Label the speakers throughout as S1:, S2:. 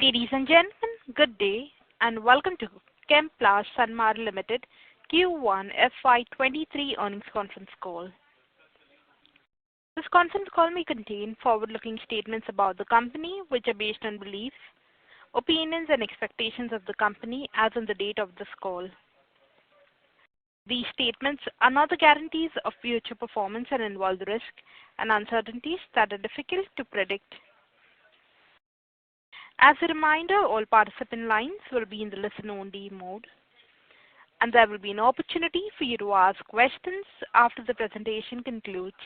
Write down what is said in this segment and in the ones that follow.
S1: Ladies and gentlemen, good day and welcome to Chemplast Sanmar Limited Q1 FY23 earnings conference call. This conference call may contain forward-looking statements about the company which are based on beliefs, opinions and expectations of the company as on the date of this call. These statements are not the guarantees of future performance and involve risks and uncertainties that are difficult to predict. As a reminder, all participant lines will be in the listen-only mode, and there will be an opportunity for you to ask questions after the presentation concludes.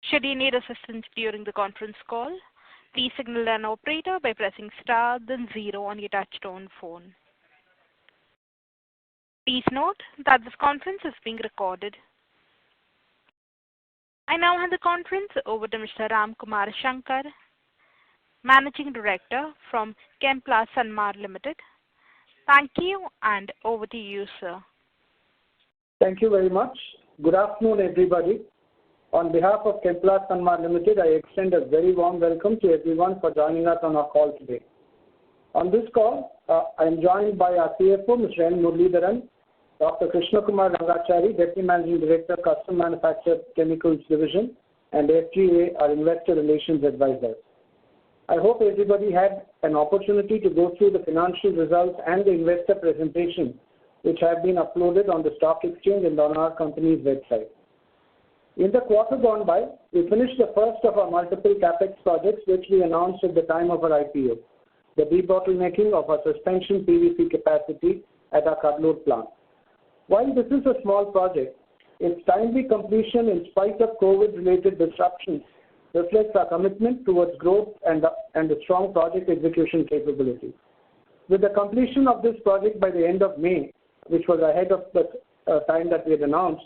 S1: Should you need assistance during the conference call, please signal an operator by pressing star then 0 on your touch-tone phone. Please note that this conference is being recorded. I now hand the conference over to Mr. Ram Kumar Shankar, Managing Director from Chemplast Sanmar Limited. Thank you and over to you, sir.
S2: Thank you very much. Good afternoon, everybody. On behalf of Chemplast Sanmar Limited, I extend a very warm welcome to everyone for joining us on our call today. On this call, I am joined by our CFO, Mr. N. Muralidharan, Dr. Krishna Kumar Rangachari, Deputy Managing Director, Custom Manufactured Chemicals Division, and FGA, our Investor Relations Advisor. I hope everybody had an opportunity to go through the financial results and the investor presentation which have been uploaded on the stock exchange and on our company's website. In the quarter gone by, we finished the first of our multiple capex projects which we announced at the time of our IPO, the debottlenecking of our suspension PVC capacity at our Cuddalore plant. While this is a small project, its timely completion in spite of COVID-related disruptions reflects our commitment towards growth and a strong project execution capability. With the completion of this project by the end of May, which was ahead of the time that we had announced,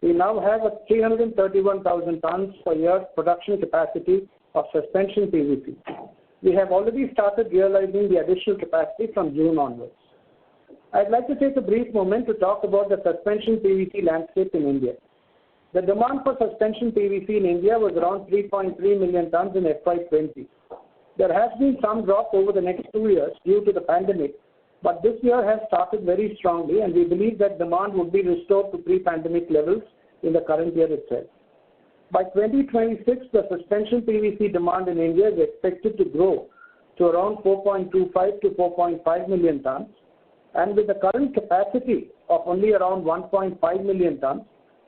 S2: we now have a 331,000 tons per year production capacity of suspension PVC. We have already started realizing the additional capacity from June onwards. I'd like to take a brief moment to talk about the suspension PVC landscape in India. The demand for suspension PVC in India was around 3.3 million tons in FY20. There has been some drop over the next 2 years due to the pandemic, but this year has started very strongly and we believe that demand would be restored to pre-pandemic levels in the current year itself. By 2026, the suspension PVC demand in India is expected to grow to around 4.25 to 4.5 million tons, and with the current capacity of only around 1.5 million tons,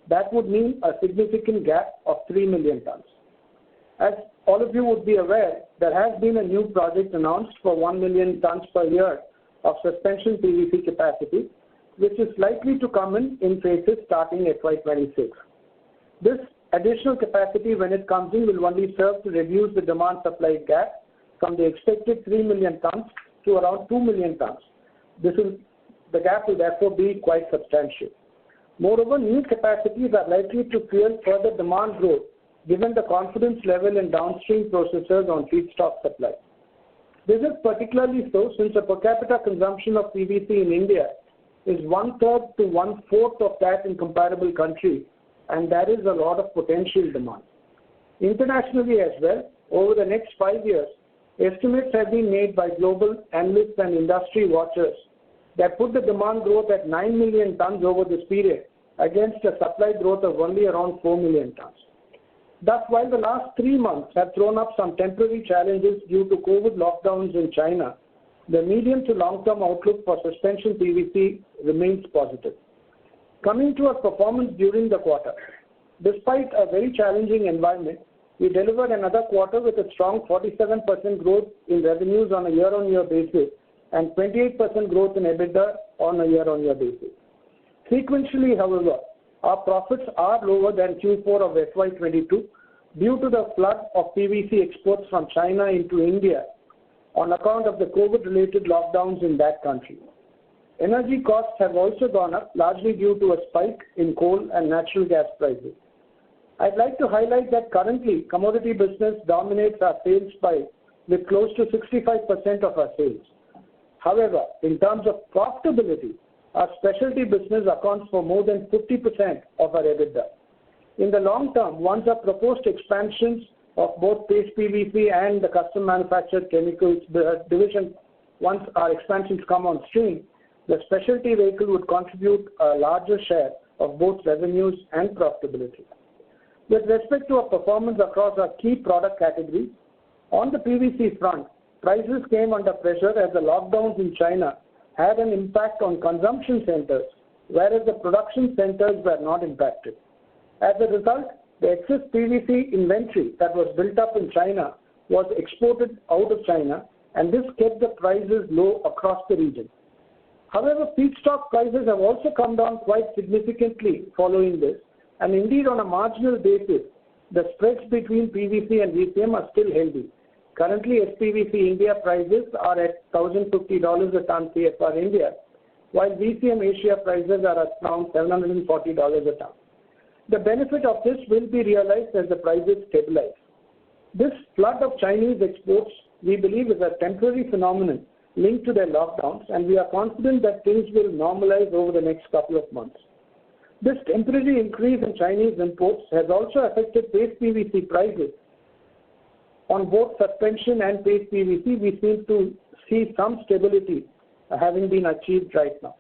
S2: that would mean a significant gap of 3 million tons. As all of you would be aware, there has been a new project announced for 1 million tons per year of suspension PVC capacity, which is likely to come in phases starting FY26. This additional capacity, when it comes in, will only serve to reduce the demand-supply gap from the expected 3 million tons to around 2 million tons. The gap will therefore be quite substantial. Moreover, new capacities are likely to fuel further demand growth given the confidence level in downstream processors on feedstock supply. This is particularly so since the per capita consumption of PVC in India is 1/3 to 1/4 of that in comparable countries, and there is a lot of potential demand. Internationally as well, over the next 5 years, estimates have been made by global analysts and industry watchers that put the demand growth at 9 million tons over this period against a supply growth of only around 4 million tons. Thus, while the last 3 months have thrown up some temporary challenges due to COVID lockdowns in China, the medium to long-term outlook for suspension PVC remains positive. Coming to our performance during the quarter, despite a very challenging environment, we delivered another quarter with a strong 47% growth in revenues on a year-on-year basis and 28% growth in EBITDA on a year-on-year basis. Sequentially, however, our profits are lower than Q4 of FY22 due to the flood of PVC exports from China into India on account of the COVID-related lockdowns in that country. Energy costs have also gone up, largely due to a spike in coal and natural gas prices. I'd like to highlight that currently commodity business dominates our sales with close to 65% of our sales. However, in terms of profitability, our specialty business accounts for more than 50% of our EBITDA. In the long term, once our proposed expansions of both paste PVC and the custom manufactured chemicals division, once our expansions come on stream, the specialty vehicle would contribute a larger share of both revenues and profitability. With respect to our performance across our key product categories, on the PVC front, prices came under pressure as the lockdowns in China had an impact on consumption centers, whereas the production centers were not impacted. As a result, the excess PVC inventory that was built up in China was exported out of China, and this kept the prices low across the region. However, feedstock prices have also come down quite significantly following this, and indeed on a marginal basis, the spreads between PVC and VCM are still healthy. Currently, SPVC India prices are at $1,050 a ton CFR India, while VCM Asia prices are at around $740 a ton. The benefit of this will be realized as the prices stabilize. This flood of Chinese exports, we believe, is a temporary phenomenon linked to their lockdowns, and we are confident that things will normalize over the next couple of months. This temporary increase in Chinese imports has also affected paste PVC prices. On both suspension and paste PVC, we seem to see some stability having been achieved right now.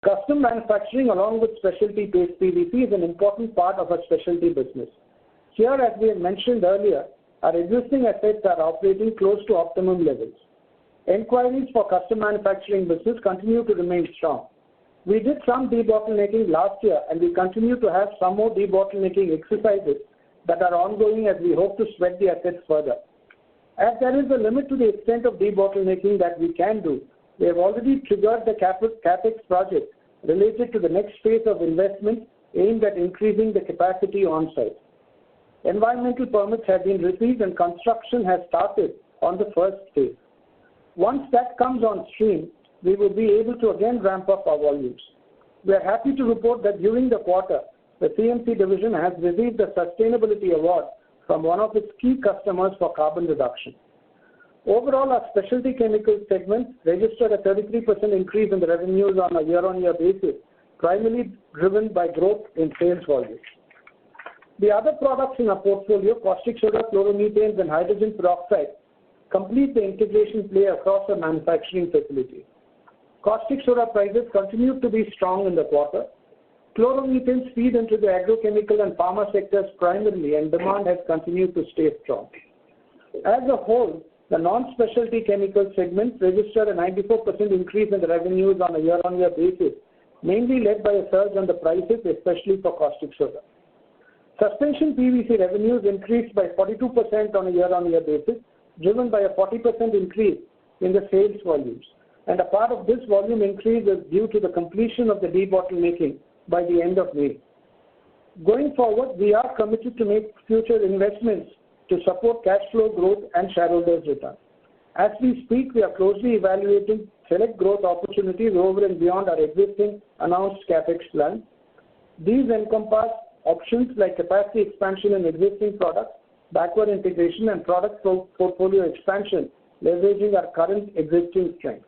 S2: Custom manufacturing along with specialty paste PVC is an important part of our specialty business. Here, as we have mentioned earlier, our existing assets are operating close to optimum levels. Enquiries for custom manufacturing business continue to remain strong. We did some debottlenecking last year, and we continue to have some more debottlenecking exercises that are ongoing as we hope to sweat the assets further. As there is a limit to the extent of debottlenecking that we can do, we have already triggered the CapEx project related to the next phase of investment aimed at increasing the capacity on site. Environmental permits have been received and construction has started on the first phase. Once that comes on stream, we will be able to again ramp up our volumes. We are happy to report that during the quarter, the CMC division has received a sustainability award from one of its key customers for carbon reduction. Overall, our specialty chemicals segment registered a 33% increase in the revenues on a year-on-year basis, primarily driven by growth in sales volumes. The other products in our portfolio, caustic soda, chloromethanes, and hydrogen peroxide, complete the integration play across our manufacturing facilities. Caustic soda prices continued to be strong in the quarter. Chloromethanes feed into the agrochemical and pharma sectors primarily, and demand has continued to stay strong. As a whole, the non-specialty chemical segment registered a 94% increase in the revenues on a year-on-year basis, mainly led by a surge on the prices, especially for caustic soda. Suspension PVC revenues increased by 42% on a year-on-year basis, driven by a 40% increase in the sales volumes. And a part of this volume increase is due to the completion of the debottlenecking by the end of May. Going forward, we are committed to make future investments to support cash flow growth and shareholders' return. As we speak, we are closely evaluating select growth opportunities over and beyond our existing announced CapEx plan. These encompass options like capacity expansion in existing products, backward integration, and product portfolio expansion, leveraging our current existing strength.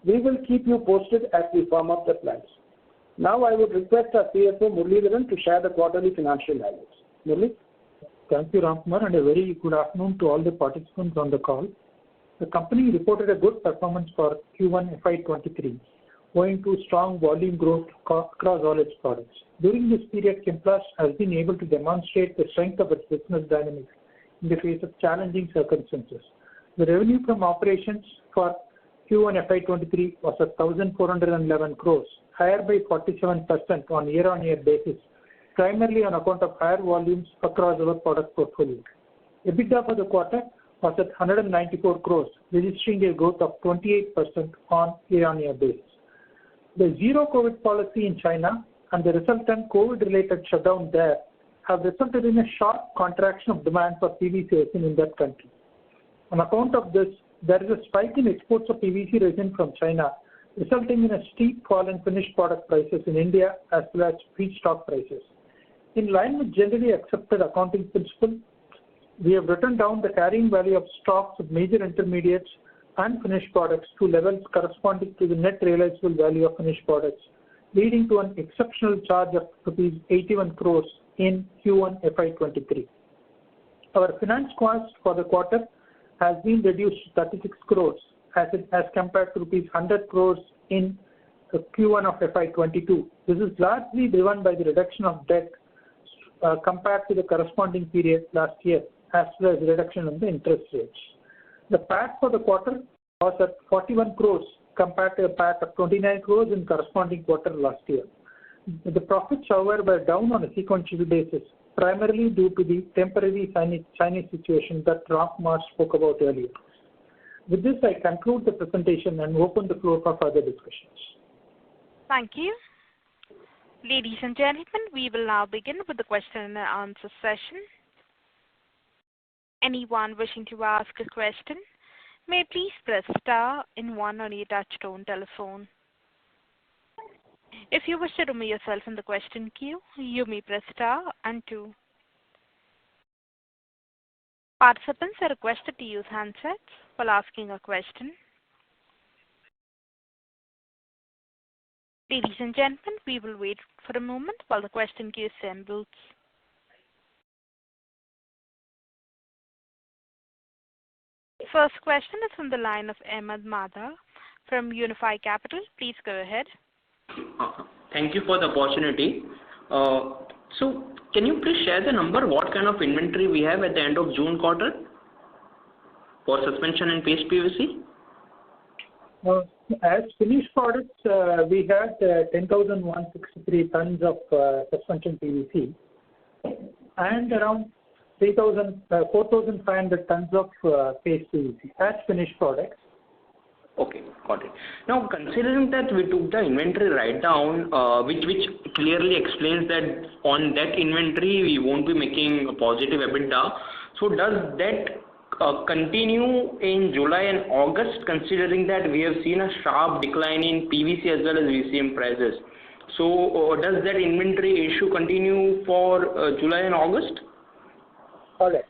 S2: We will keep you posted as we firm up the plans. Now I would request our CFO Muralidharan to share the quarterly financial highlights. Murali?
S3: Thank you, Ramkumar, and a very good afternoon to all the participants on the call. The company reported a good performance for Q1 FY23, owing to strong volume growth across all its products. During this period, Chemplast has been able to demonstrate the strength of its business dynamics in the face of challenging circumstances. The revenue from operations for Q1 FY23 was at 1,411 crores, higher by 47% on year-on-year basis, primarily on account of higher volumes across our product portfolio. EBITDA for the quarter was at 194 crores, registering a growth of 28% on year-on-year basis. The zero COVID policy in China and the resultant COVID-related shutdown there have resulted in a sharp contraction of demand for PVC resin in that country. On account of this, there is a spike in exports of PVC resin from China, resulting in a steep fall in finished product prices in India as well as feedstock prices. In line with generally accepted accounting principle, we have written down the carrying value of stocks of major intermediates and finished products to levels corresponding to the net realizable value of finished products, leading to an exceptional charge of rupees 81 crores in Q1 FY23. Our finance cost for the quarter has been reduced to 36 crores as compared to rupees 100 crores in the Q1 of FY22. This is largely driven by the reduction of debt compared to the corresponding period last year, as well as reduction in the interest rates. The PAT for the quarter was at 41 crores compared to a PAT of 29 crores in corresponding quarter last year. The profits, however, were down on a sequential basis, primarily due to the temporary Chinese situation that Sanmar spoke about earlier. With this, I conclude the presentation and open the floor for further discussions.
S1: Thank you. Ladies and gentlemen, we will now begin with the question and answer session. Anyone wishing to ask a question may please press star and 1 on your touchtone telephone. If you wish to remove yourself from the question queue, you may press star and 2. Participants are requested to use handsets while asking a question. Ladies and gentlemen, we will wait for a moment while the question queue assembles. First question is from the line of Ahmed Madha from Unify Capital. Please go ahead.
S4: Thank you for the opportunity. So, can you please share the number? What kind of inventory we have at the end of June quarter for suspension and paste PVC?
S3: As finished products, we had 10,163 tons of suspension PVC and around 4,500 tons of paste PVC as finished products.
S4: Okay, got it. Now, considering that we took the inventory write down, which clearly explains that on that inventory we won't be making a positive EBITDA. So, does that continue in July and August, considering that we have seen a sharp decline in PVC as well as VCM prices? So, does that inventory issue continue for July and August?
S2: All right.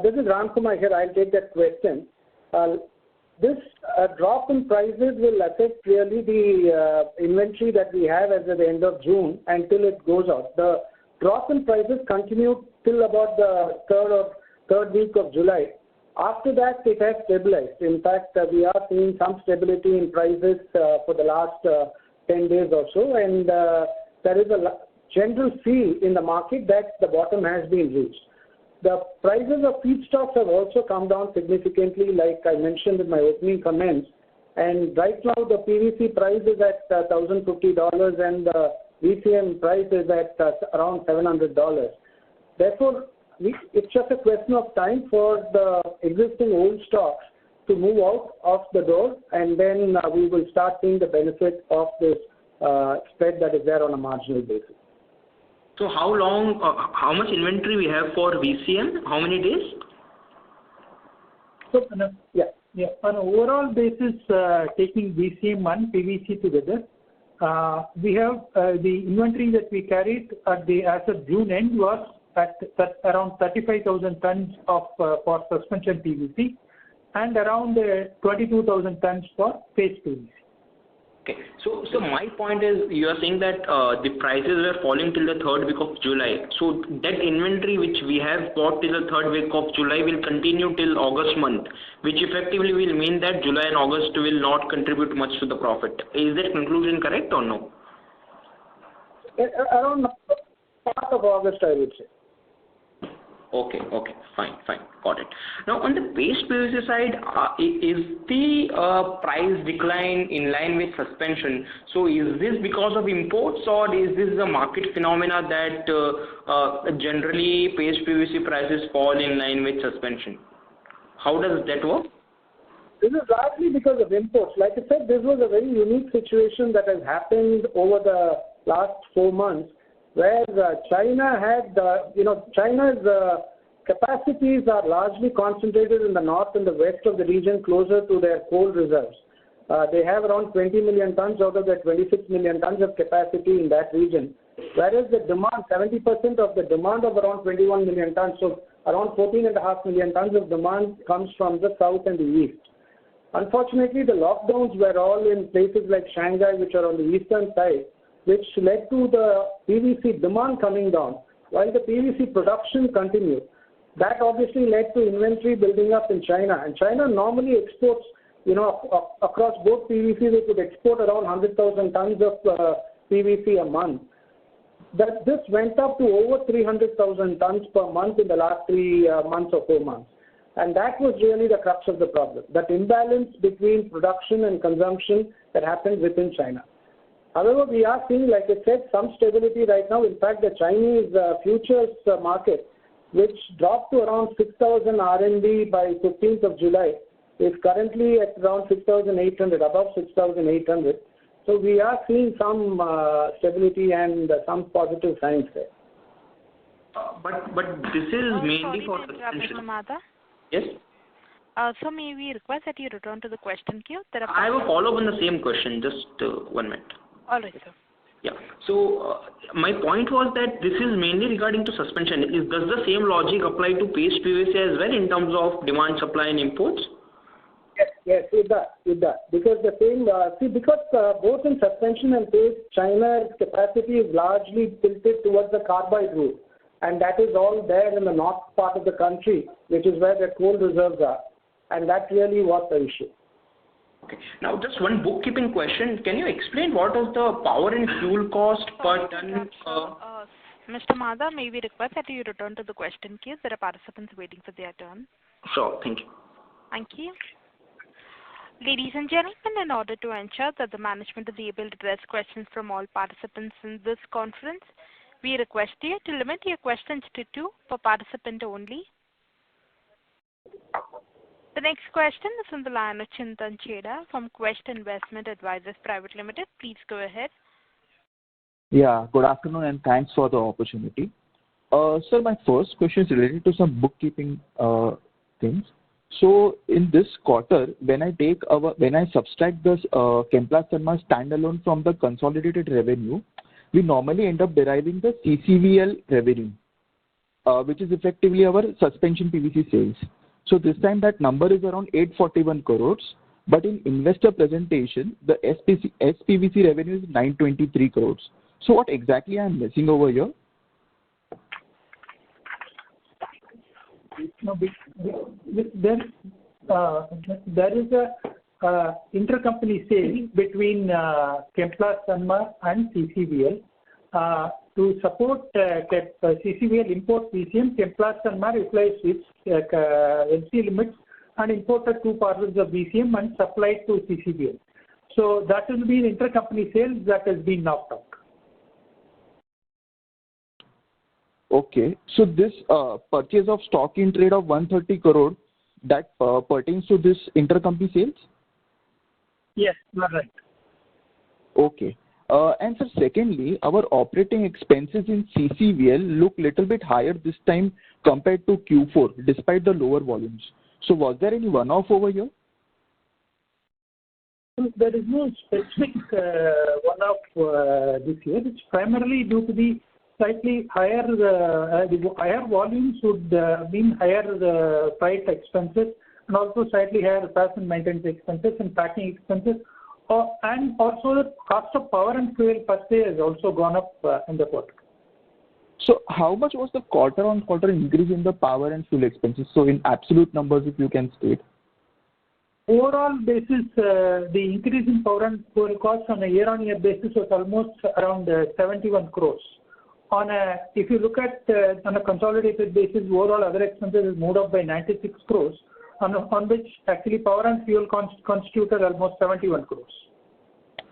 S2: This is Ramkumar here. I'll take that question. This drop in prices will affect really the inventory that we have as at the end of June until it goes out. The drop in prices continued till about the third week of July. After that, it has stabilized. In fact, we are seeing some stability in prices for the last 10 days or so, and there is a general feel in the market that the bottom has been reached. The prices of feedstocks have also come down significantly, like I mentioned in my opening comments. And right now, the PVC price is at $1,050 and the VCM price is at around $700. Therefore, it's just a question of time for the existing old stocks to move out of the door, and then we will start seeing the benefit of this spread that is there on a marginal basis.
S4: So how much inventory we have for VCM? How many days?
S3: So, on an overall basis, taking VCM and PVC together, we have the inventory that we carried as of June end was at around 35,000 tons for suspension PVC and around 22,000 tons for paste PVC.
S4: Okay, so my point is, you are saying that the prices were falling till the third week of July. So that inventory which we have bought till the third week of July will continue till August month, which effectively will mean that July and August will not contribute much to the profit. Is that conclusion correct or no?
S2: Around part of August, I would say.
S4: Okay, fine, got it. Now, on the paste PVC side, is the price decline in line with suspension? So, is this because of imports, or is this a market phenomena that generally paste PVC prices fall in line with suspension? How does that work?
S2: This is largely because of imports. Like I said, this was a very unique situation that has happened over the last 4 months, where China had, China's capacities are largely concentrated in the north and the west of the region closer to their coal reserves. They have around 20 million tons out of their 26 million tons of capacity in that region, whereas the demand, 70% of the demand of around 21 million tons, so around 14.5 million tons of demand comes from the south and the east. Unfortunately, the lockdowns were all in places like Shanghai, which are on the eastern side, which led to the PVC demand coming down, while the PVC production continued. That obviously led to inventory building up in China. And China normally exports, across both PVC, they could export around 100,000 tons of PVC a month. This went up to over 300,000 tons per month in the last 3 months or 4 months. And that was really the crux of the problem, that imbalance between production and consumption that happened within China. However, we are seeing, like I said, some stability right now. In fact, the Chinese futures market, which dropped to around 6,000 RMB by 15th of July, is currently at around 6,800, above 6,800. So we are seeing some stability and some positive signs there.
S4: But this is mainly for suspension. Yes?
S1: So may we request that you return to the question queue?
S4: I have a follow-up on the same question, just 1 minute.
S1: All right, sir.
S4: Yeah. So my point was that this is mainly regarding to suspension. Does the same logic apply to paste PVC as well in terms of demand, supply, and imports?
S2: Yes, it does. Because the same, both in suspension and paste, China's capacity is largely tilted towards the carbide route. And that is all there in the north part of the country, which is where the coal reserves are. And that really was the issue.
S4: Okay. Now, just one bookkeeping question. Can you explain what is the power and fuel cost per ton?
S1: Mr. Madha, may we request that you return to the question queue? There are participants waiting for their turn.
S4: Sure. Thank you.
S1: Thank you. Ladies and gentlemen, in order to ensure that the management is able to address questions from all participants in this conference, we request you to limit your questions to 2 per participant only. The next question is from the line of Chintan Chheda from Quest Investment Advisors Private Limited. Please go ahead.
S5: Yeah, good afternoon and thanks for the opportunity. Sir, my first question is related to some bookkeeping things. So in this quarter, when I subtract this Chemplast Sanmar standalone from the consolidated revenue, we normally end up deriving the CCVL revenue, which is effectively our suspension PVC sales. So this time that number is around 841 crores, but in investor presentation, the SPVC revenue is 923 crores. So what exactly I am missing over here?
S3: No, there is a intercompany sale between Chemplast Sanmar and CCVL. To support CCVL import VCM, Chemplast Sanmar utilized its LC limits and imported 2 parcels of VCM and supplied to CCVL. So that will be the intercompany sales that has been knocked out.
S5: Okay, so this purchase of stock in trade of 130 crore, that pertains to this intercompany sales?
S3: Yes, you are right.
S5: Okay. And sir, secondly, our operating expenses in CCVL look little bit higher this time compared to Q4, despite the lower volumes. So was there any one-off over here?
S3: There is no specific one-off this year. It's primarily due to the slightly higher, higher volumes would mean higher freight expenses and also slightly higher repairs and maintenance expenses and packing expenses. And also the cost of power and fuel per se has also gone up in the quarter.
S5: So how much was the quarter-on-quarter increase in the power and fuel expenses? So in absolute numbers, if you can state.
S3: Overall basis, the increase in power and fuel costs on a year-on-year basis was almost around 71 crores. If you look at on a consolidated basis, overall other expenses is moved up by 96 crores, on which actually power and fuel constituted almost 71 crores.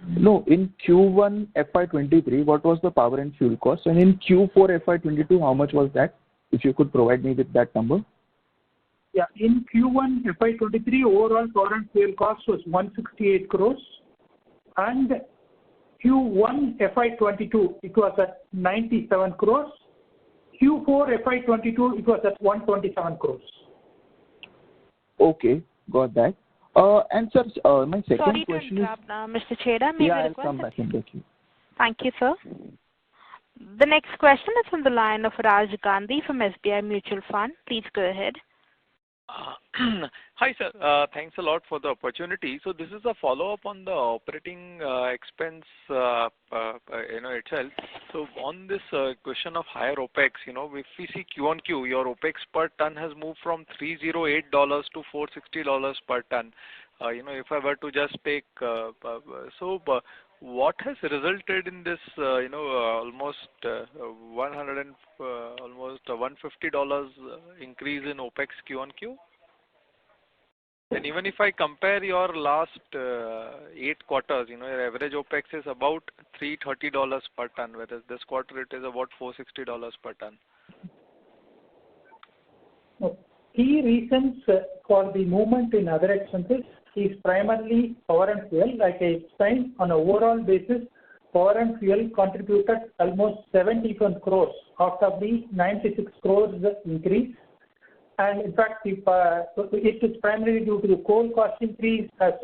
S5: No, in Q1 FY23, what was the power and fuel cost? And in Q4 FY22, how much was that? If you could provide me with that number.
S3: Yeah, in Q1 FY23, overall power and fuel cost was 168 crores. And Q1 FY22, it was at 97 crores. Q4 FY22, it was at 127 crores.
S5: Okay, got that. And sir, my second question is...
S1: Sorry to interrupt, Mr. Chheda. May
S5: I'll come back in the queue.
S1: Thank you, sir. The next question is from the line of Raj Gandhi from SBI Mutual Fund. Please go ahead.
S6: Hi, sir. Thanks a lot for the opportunity. So this is a follow-up on the operating expense, itself. So on this question of higher OPEX, if we see Q on Q, your OPEX per ton has moved from $308 to $460 per ton. If I were to just take, what has resulted in this, almost $150 increase in OPEX Q on Q? And even if I compare your last 8 quarters, your average OPEX is about $330 per ton, whereas this quarter it is about $460 per ton.
S3: Key reasons for the movement in other expenses is primarily power and fuel. Like I explained, on an overall basis, power and fuel contributed almost 71 crores out of the 96 crores increase. And in fact, it is primarily due to the coal cost increase. As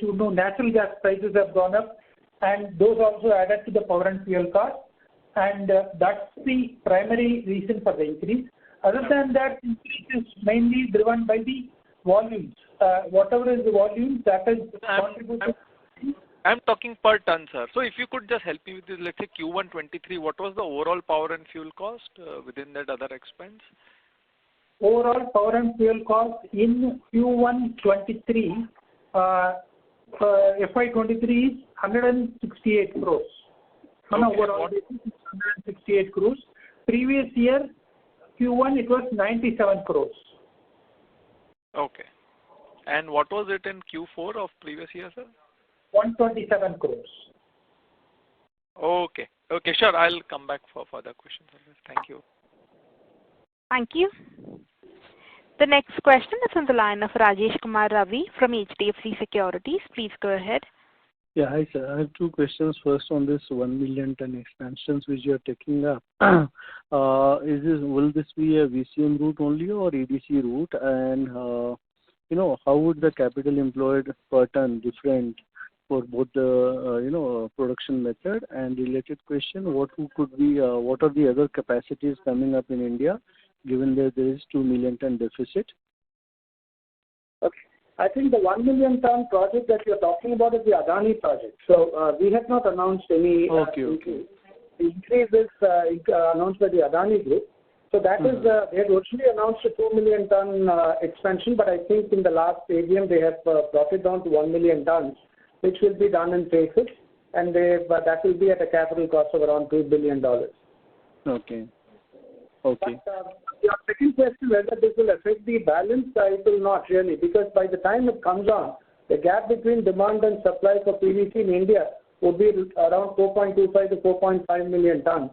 S3: you know, natural gas prices have gone up, and those also added to the power and fuel cost. And that's the primary reason for the increase. Other than that, increase is mainly driven by the volumes. Whatever is the volume, that is contributed.
S6: I'm talking per ton, sir. So if you could just help me with this, let's say Q1 23, what was the overall power and fuel cost within that other expense?
S3: Overall power and fuel cost in Q1 23, FY23 is 168 crores. On
S6: Okay,
S3: overall basis, 168 crores. Previous year, Q1, it was 97 crores.
S6: Okay. And what was it in Q4 of previous year, sir?
S3: 127 crores.
S6: Okay. Okay, sure. I'll come back for further questions on this. Thank you.
S1: Thank you. The next question is on the line of Rajesh Kumar Ravi from HDFC Securities. Please go ahead.
S7: Yeah, hi sir. I have 2 questions. First, on this 1 million ton expansions which you are taking up, will this be a VCM route only or EDC route? And how would the capital employed per ton different for both the production method? And related question, what are the other capacities coming up in India, given that there is 2 million ton deficit?
S2: Okay. I think the 1 million ton project that you're talking about is the Adani project. So we have not announced any increase. The increase is announced by the Adani group. So that is, they had originally announced a 2 million ton expansion, but I think in the last AGM they have brought it down to 1 million tons, which will be done in phases, and that will be at a capital cost of around $2 billion.
S7: Okay. Okay.
S2: But, your second question, whether this will affect the balance, it will not really, because by the time it comes on, the gap between demand and supply for PVC in India would be around 4.25 to 4.5 million tons.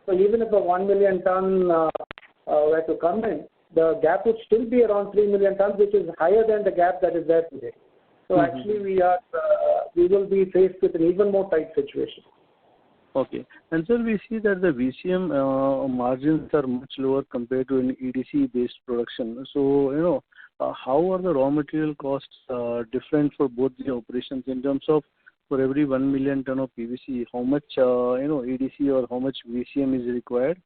S2: So even if a 1 million ton were to come in, the gap would still be around 3 million tons, which is higher than the gap that is there today. So actually, we will be faced with an even more tight situation.
S7: Okay. And sir, we see that the VCM margins are much lower compared to an EDC-based production. So, how are the raw material costs different for both the operations in terms of for every 1 million ton of PVC, how much, EDC or how much VCM is required?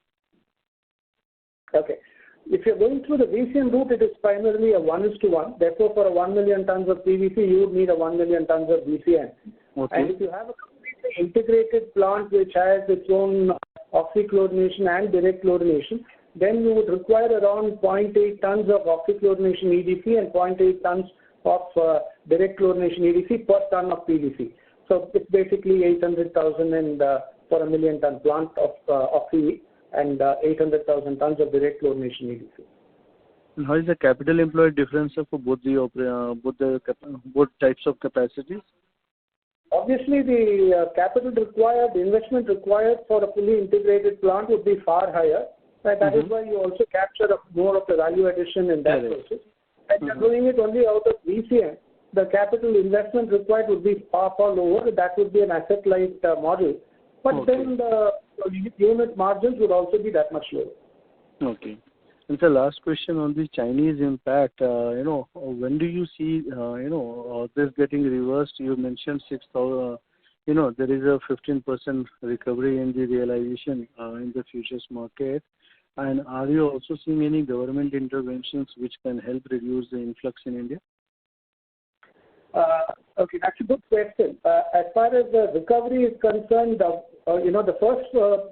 S2: Okay. If you're going through the VCM route, it is primarily a 1:1. Therefore, for a 1 million tons of PVC, you would need a 1 million tons of VCM.
S7: Okay.
S2: And if you have a completely integrated plant which has its own oxychlorination and direct chlorination, then you would require around 0.8 tons of oxychlorination EDC and 0.8 tons of direct chlorination EDC per ton of PVC. So it's basically 800,000 and for a million ton plant of oxy and 800,000 tons of direct chlorination EDC.
S7: And how is the capital employed difference for both both types of capacities?
S2: Obviously, the capital required, the investment required for a fully integrated plant would be far higher. And that is why you also capture more of the value addition in that process. And you're doing it only out of VCM. The capital investment required would be far, far lower. That would be an asset-light model. But then the unit margins would also be that much lower. Okay.
S7: And the last question on the Chinese impact, when do you see, this getting reversed? You mentioned 6,000, there is a 15% recovery in the realization in the futures market. And are you also seeing any government interventions which can help reduce the influx in India?
S2: Okay, that's a good question. As far as the recovery is concerned, the first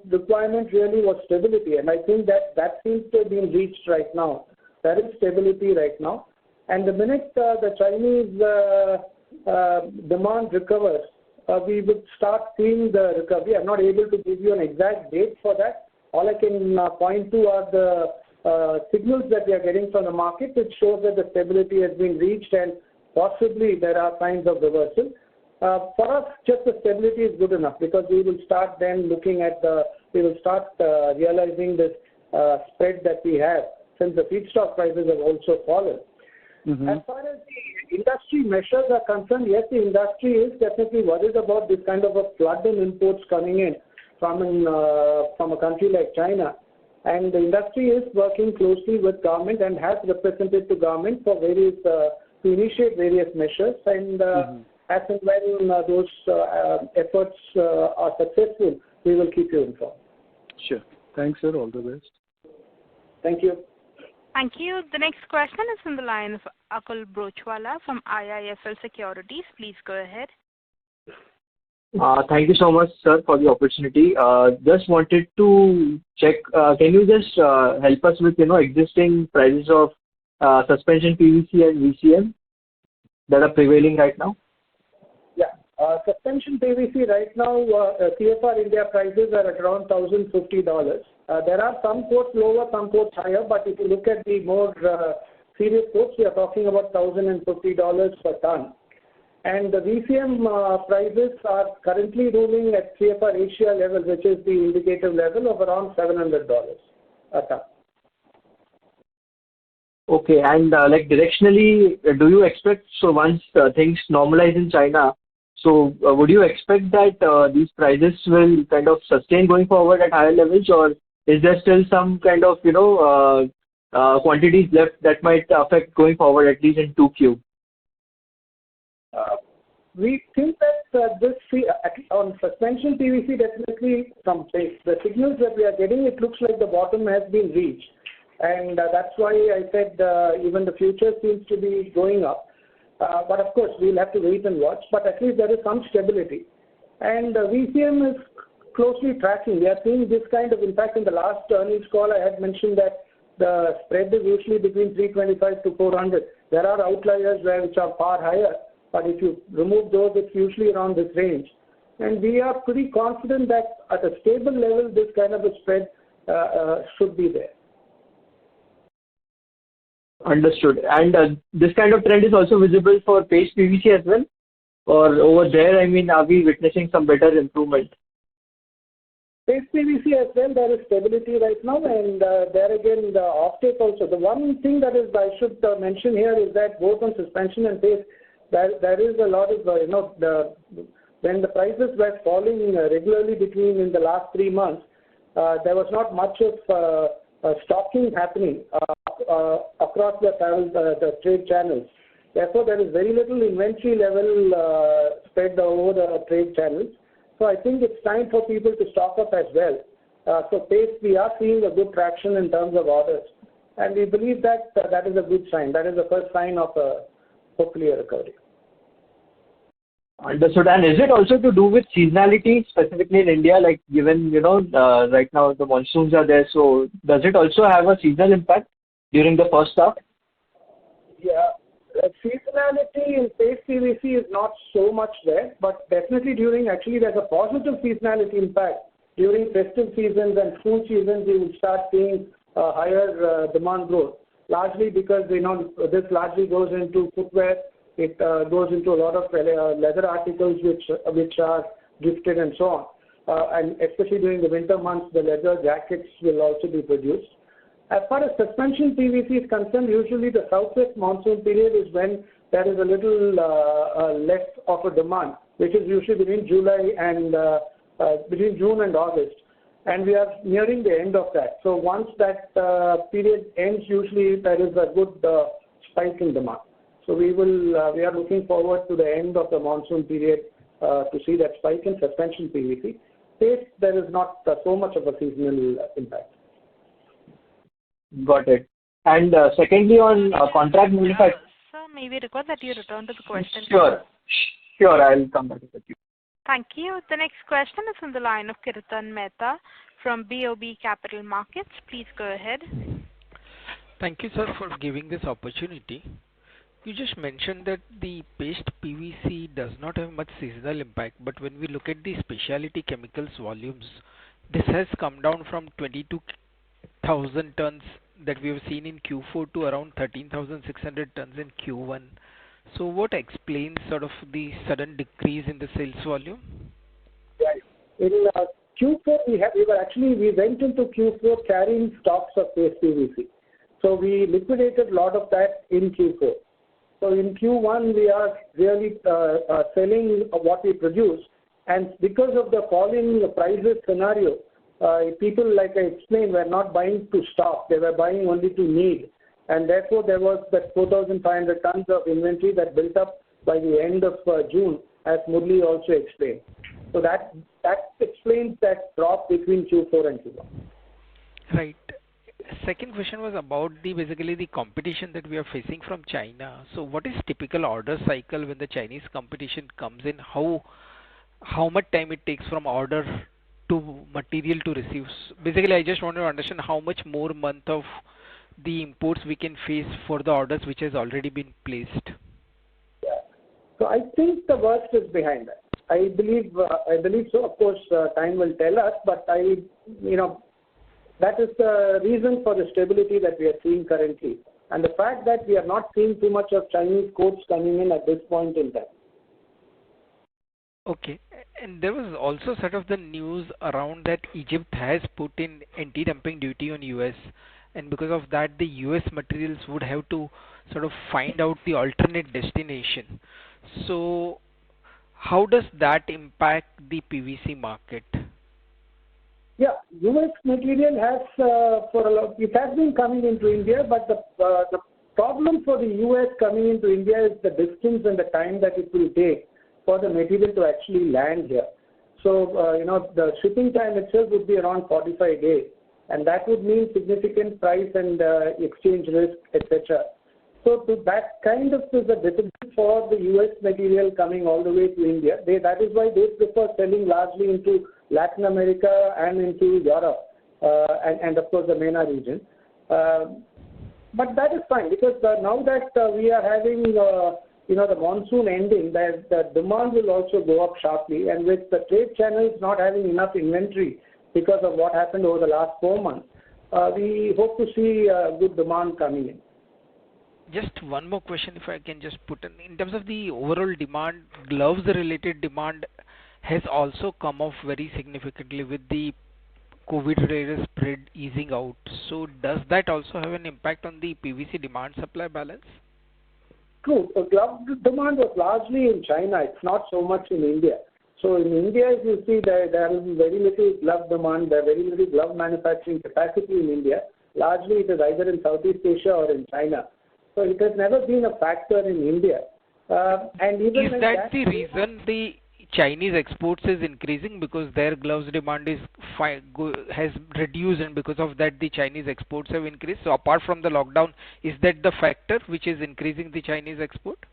S2: requirement really was stability, and I think that seems to have been reached right now. There is stability right now, and the minute the Chinese demand recovers, we would start seeing the recovery. I'm not able to give you an exact date for that. All I can point to are the signals that we are getting from the market, which shows that the stability has been reached and possibly there are signs of reversal. For us, just the stability is good enough because we will start then looking at realizing this spread that we have since the feedstock prices have also fallen. Mm-hmm. As far as the industry measures are concerned, yes, the industry is definitely worried about this kind of a flood in imports coming in from a country like China. And the industry is working closely with government and has represented to government for various to initiate various measures, and as and when those efforts are successful, we will keep you informed.
S7: Sure. Thanks, sir. All the best.
S2: Thank you.
S1: Thank you. The next question is from the line of Akul Brochwala from IIFL Securities. Please go ahead.
S8: Thank you so much, sir, for the opportunity. Just wanted to check, can you just help us with, existing prices of suspension PVC and VCM that are prevailing right now?
S2: Yeah. Suspension PVC right now, CFR India prices are at around $1,050. There are some quotes lower, some quotes higher, but if you look at the more serious quotes, we are talking about $1,050 per ton. And the VCM prices are currently ruling at CFR Asia level, which is the indicative level of around $700 a ton.
S8: Okay, and directionally, do you expect, so once things normalize in China, so would you expect that these prices will kind of sustain going forward at higher levels, or is there still some kind of, quantities left that might affect going forward, at least in 2Q?
S2: We think that on suspension PVC, definitely the signals that we are getting, it looks like the bottom has been reached. And that's why I said even the future seems to be going up. But of course, we'll have to wait and watch. But at least there is some stability. And VCM is closely tracking. We are seeing this kind of impact. In the last earnings call, I had mentioned that the spread is usually between 325 to 400. There are outliers which are far higher. But if you remove those, it's usually around this range. And we are pretty confident that at a stable level, this kind of a spread should be there.
S8: Understood. And this kind of trend is also visible for paste PVC as well? Or over there, are we witnessing some better improvement?
S2: Paste PVC as well, there is stability right now, and there again, the offtake also. The one thing that I should mention here is that both on suspension and paste, there is a lot of, when the prices were falling regularly in the last 3 months, there was not much of stocking happening across the trade channels. Therefore, there is very little inventory level spread over the trade channels. So I think it's time for people to stock up as well. So paste, we are seeing a good traction in terms of orders. And we believe that that is a good sign. That is the first sign of hopefully a recovery.
S8: Understood. And is it also to do with seasonality, specifically in India, like given, right now the monsoons are there, so does it also have a seasonal impact during the first half?
S2: Yeah. Seasonality in paste PVC is not so much there, but definitely there's a positive seasonality impact. During festive seasons and school seasons, we will start seeing higher demand growth, largely because, this largely goes into footwear. It goes into a lot of leather articles which are gifted and so on. And especially during the winter months, the leather jackets will also be produced. As far as suspension PVC is concerned, usually the southwest monsoon period is when there is a little less of a demand, which is usually between June and August. And we are nearing the end of that. So once that period ends, usually there is a good spike in demand. So we are looking forward to the end of the monsoon period to see that spike in suspension PVC. Paste, there is not so much of a seasonal impact.
S8: Got it. And secondly, on contract manufacturing.
S1: Sir, may we request that you return to the question?
S8: Sure. Sure, I'll come back with you.
S1: Thank you. The next question is from the line of Kirtan Mehta from BOB Capital Markets. Please go ahead.
S9: Thank you, sir, for giving this opportunity. You just mentioned that the paste PVC does not have much seasonal impact, but when we look at the specialty chemicals volumes, this has come down from 22,000 tons that we have seen in Q4 to around 13,600 tons in Q1. So what explains sort of the sudden decrease in the sales volume?
S2: Right. In Q4, we went into Q4 carrying stocks of paste PVC. So we liquidated a lot of that in Q4. So in Q1, we are really selling what we produce. And because of the falling prices scenario, people, like I explained, were not buying to stock. They were buying only to need. And therefore, there was that 4,500 tons of inventory that built up by the end of June, as Murli also explained. So that explains that drop between Q4 and Q1.
S9: Right. Second question was about basically the competition that we are facing from China. So what is typical order cycle when the Chinese competition comes in? How much time it takes from order to material to receive? Basically, I just want to understand how much more month of the imports we can face for the orders which has already been placed.
S2: Yeah. So I think the worst is behind us. I believe so. Of course, time will tell us, but that is the reason for the stability that we are seeing currently. And the fact that we are not seeing too much of Chinese quotes coming in at this point in time.
S9: Okay. And there was also sort of the news around that Egypt has put in anti-dumping duty on US. And because of that, the US materials would have to sort of find out the alternate destination. So how does that impact the PVC market?
S2: Yeah, US material has it has been coming into India, but the problem for the US coming into India is the distance and the time that it will take for the material to actually land here. So the shipping time itself would be around 45 days, and that would mean significant price and exchange risk, etc. So that kind of is a difficulty for the US material coming all the way to India. That is why they prefer selling largely into Latin America and into Europe, and of course the MENA region. But that is fine, because now that we are having the monsoon ending, the demand will also go up sharply, and with the trade channels not having enough inventory because of what happened over the last 4 months, we hope to see good demand coming in.
S9: Just one more question, if I can just put in terms of the overall demand, gloves related demand has also come off very significantly with the COVID-related spread easing out. So does that also have an impact on the PVC demand supply balance?
S2: True. Glove demand was largely in China. It's not so much in India. So in India, if you see, there is very little glove demand. There is very little glove manufacturing capacity in India. Largely, it is either in Southeast Asia or in China. So it has never been a factor in India. And even
S9: is that the reason the Chinese exports is increasing, because their gloves demand has reduced, and because of that the Chinese exports have increased? So apart from the lockdown, is that the factor which is increasing the Chinese export?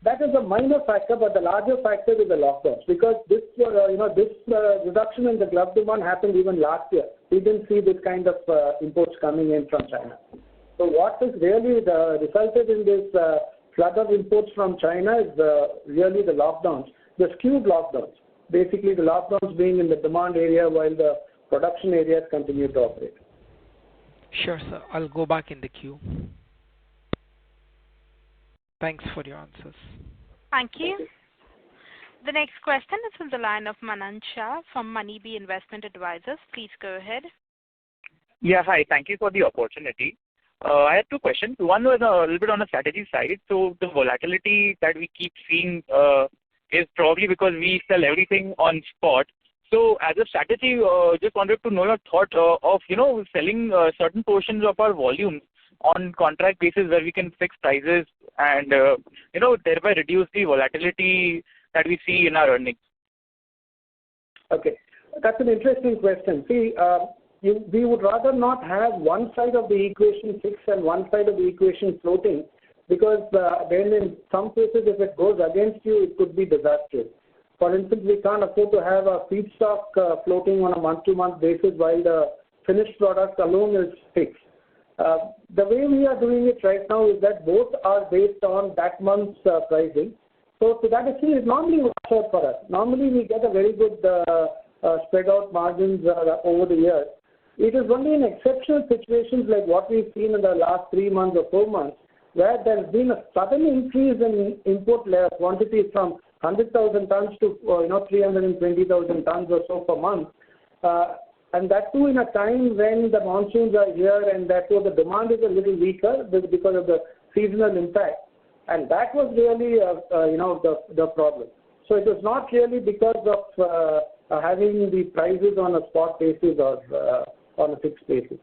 S2: That is a minor factor, but the larger factor is the lockdowns, because this reduction in the glove demand happened even last year. We didn't see this kind of imports coming in from China. So what has really resulted in this flood of imports from China is really the lockdowns, the skewed lockdowns. Basically, the lockdowns being in the demand area while the production areas continue to operate.
S9: Sure, sir. I'll go back in the queue. Thanks for your answers.
S1: Thank you. The next question is from the line of Manan Shah from Moneybee Investment Advisors. Please go ahead.
S10: Yeah, hi. Thank you for the opportunity. I had two questions. One was a little bit on the strategy side. So the volatility that we keep seeing is probably because we sell everything on spot. So as a strategy, just wanted to know your thought of selling certain portions of our volume on contract basis where we can fix prices and thereby reduce the volatility that we see in our earnings.
S2: Okay, that's an interesting question. See, we would rather not have one side of the equation fixed and one side of the equation floating, because then in some cases, if it goes against you, it could be disastrous. For instance, we can't afford to have a feedstock floating on a month-to-month basis while the finished product alone is fixed. The way we are doing it right now is that both are based on that month's pricing. So to that extent, it normally works out for us. Normally, we get a very good spread out margins over the years. It is only in exceptional situations like what we've seen in the last 3 months or 4 months, where there's been a sudden increase in import quantities from 100,000 tons to 320,000 tons or so per month. And that too in a time when the monsoons are here and therefore the demand is a little weaker because of the seasonal impact. And that was really, the problem. So it was not really because of having the prices on a spot basis or on a fixed basis.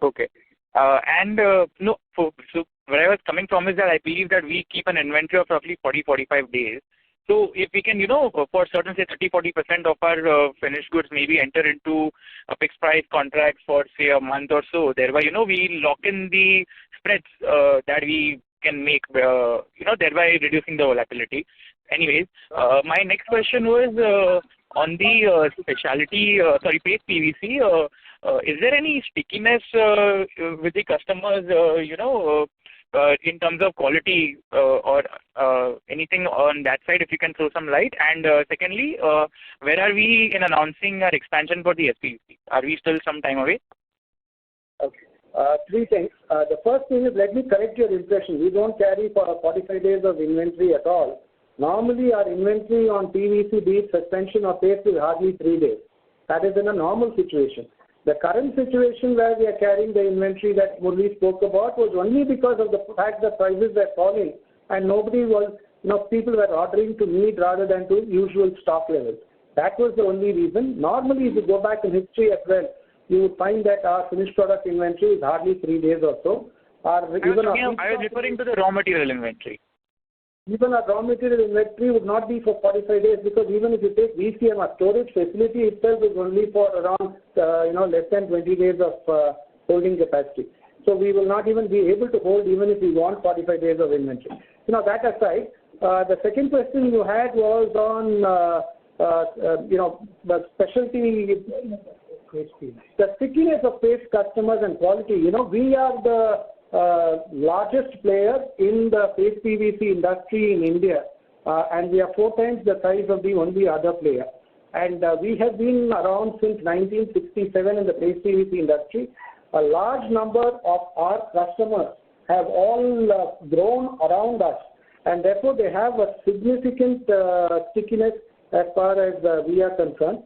S10: Okay. No, so where I was coming from is that I believe that we keep an inventory of roughly 40-45 days. So if we can, for certain, say 30-40% of our finished goods maybe enter into a fixed price contract for say a month or so, thereby, we lock in the spreads that we can make, thereby reducing the volatility. Anyways, my next question was on the paste PVC. Is there any stickiness with the customers, in terms of quality or anything on that side, if you can throw some light? And secondly, where are we in announcing our expansion for the SPVC? Are we still some time away?
S2: Okay. 3 things. The first thing is, let me correct your impression. We don't carry for 45 days of inventory at all. Normally, our inventory on PVC, be it suspension or paste, is hardly 3 days. That is in a normal situation. The current situation where we are carrying the inventory that Murli spoke about was only because of the fact that prices were falling and nobody was, people were ordering to meet rather than to usual stock levels. That was the only reason. Normally, if you go back in history as well, you would find that our finished product inventory is hardly 3 days or so.
S10: I was referring to the raw material inventory.
S2: Even our raw material inventory would not be for 45 days, because even if you take VCM, our storage facility itself is only for around less than 20 days of holding capacity. So we will not even be able to hold even if we want 45 days of inventory. That aside, the second question you had was on the specialty, the stickiness of paste customers and quality. We are the largest player in the paste PVC industry in India, and we are 4 times the size of the only other player. And we have been around since 1967 in the paste PVC industry. A large number of our customers have all grown around us, and therefore they have a significant stickiness as far as we are concerned.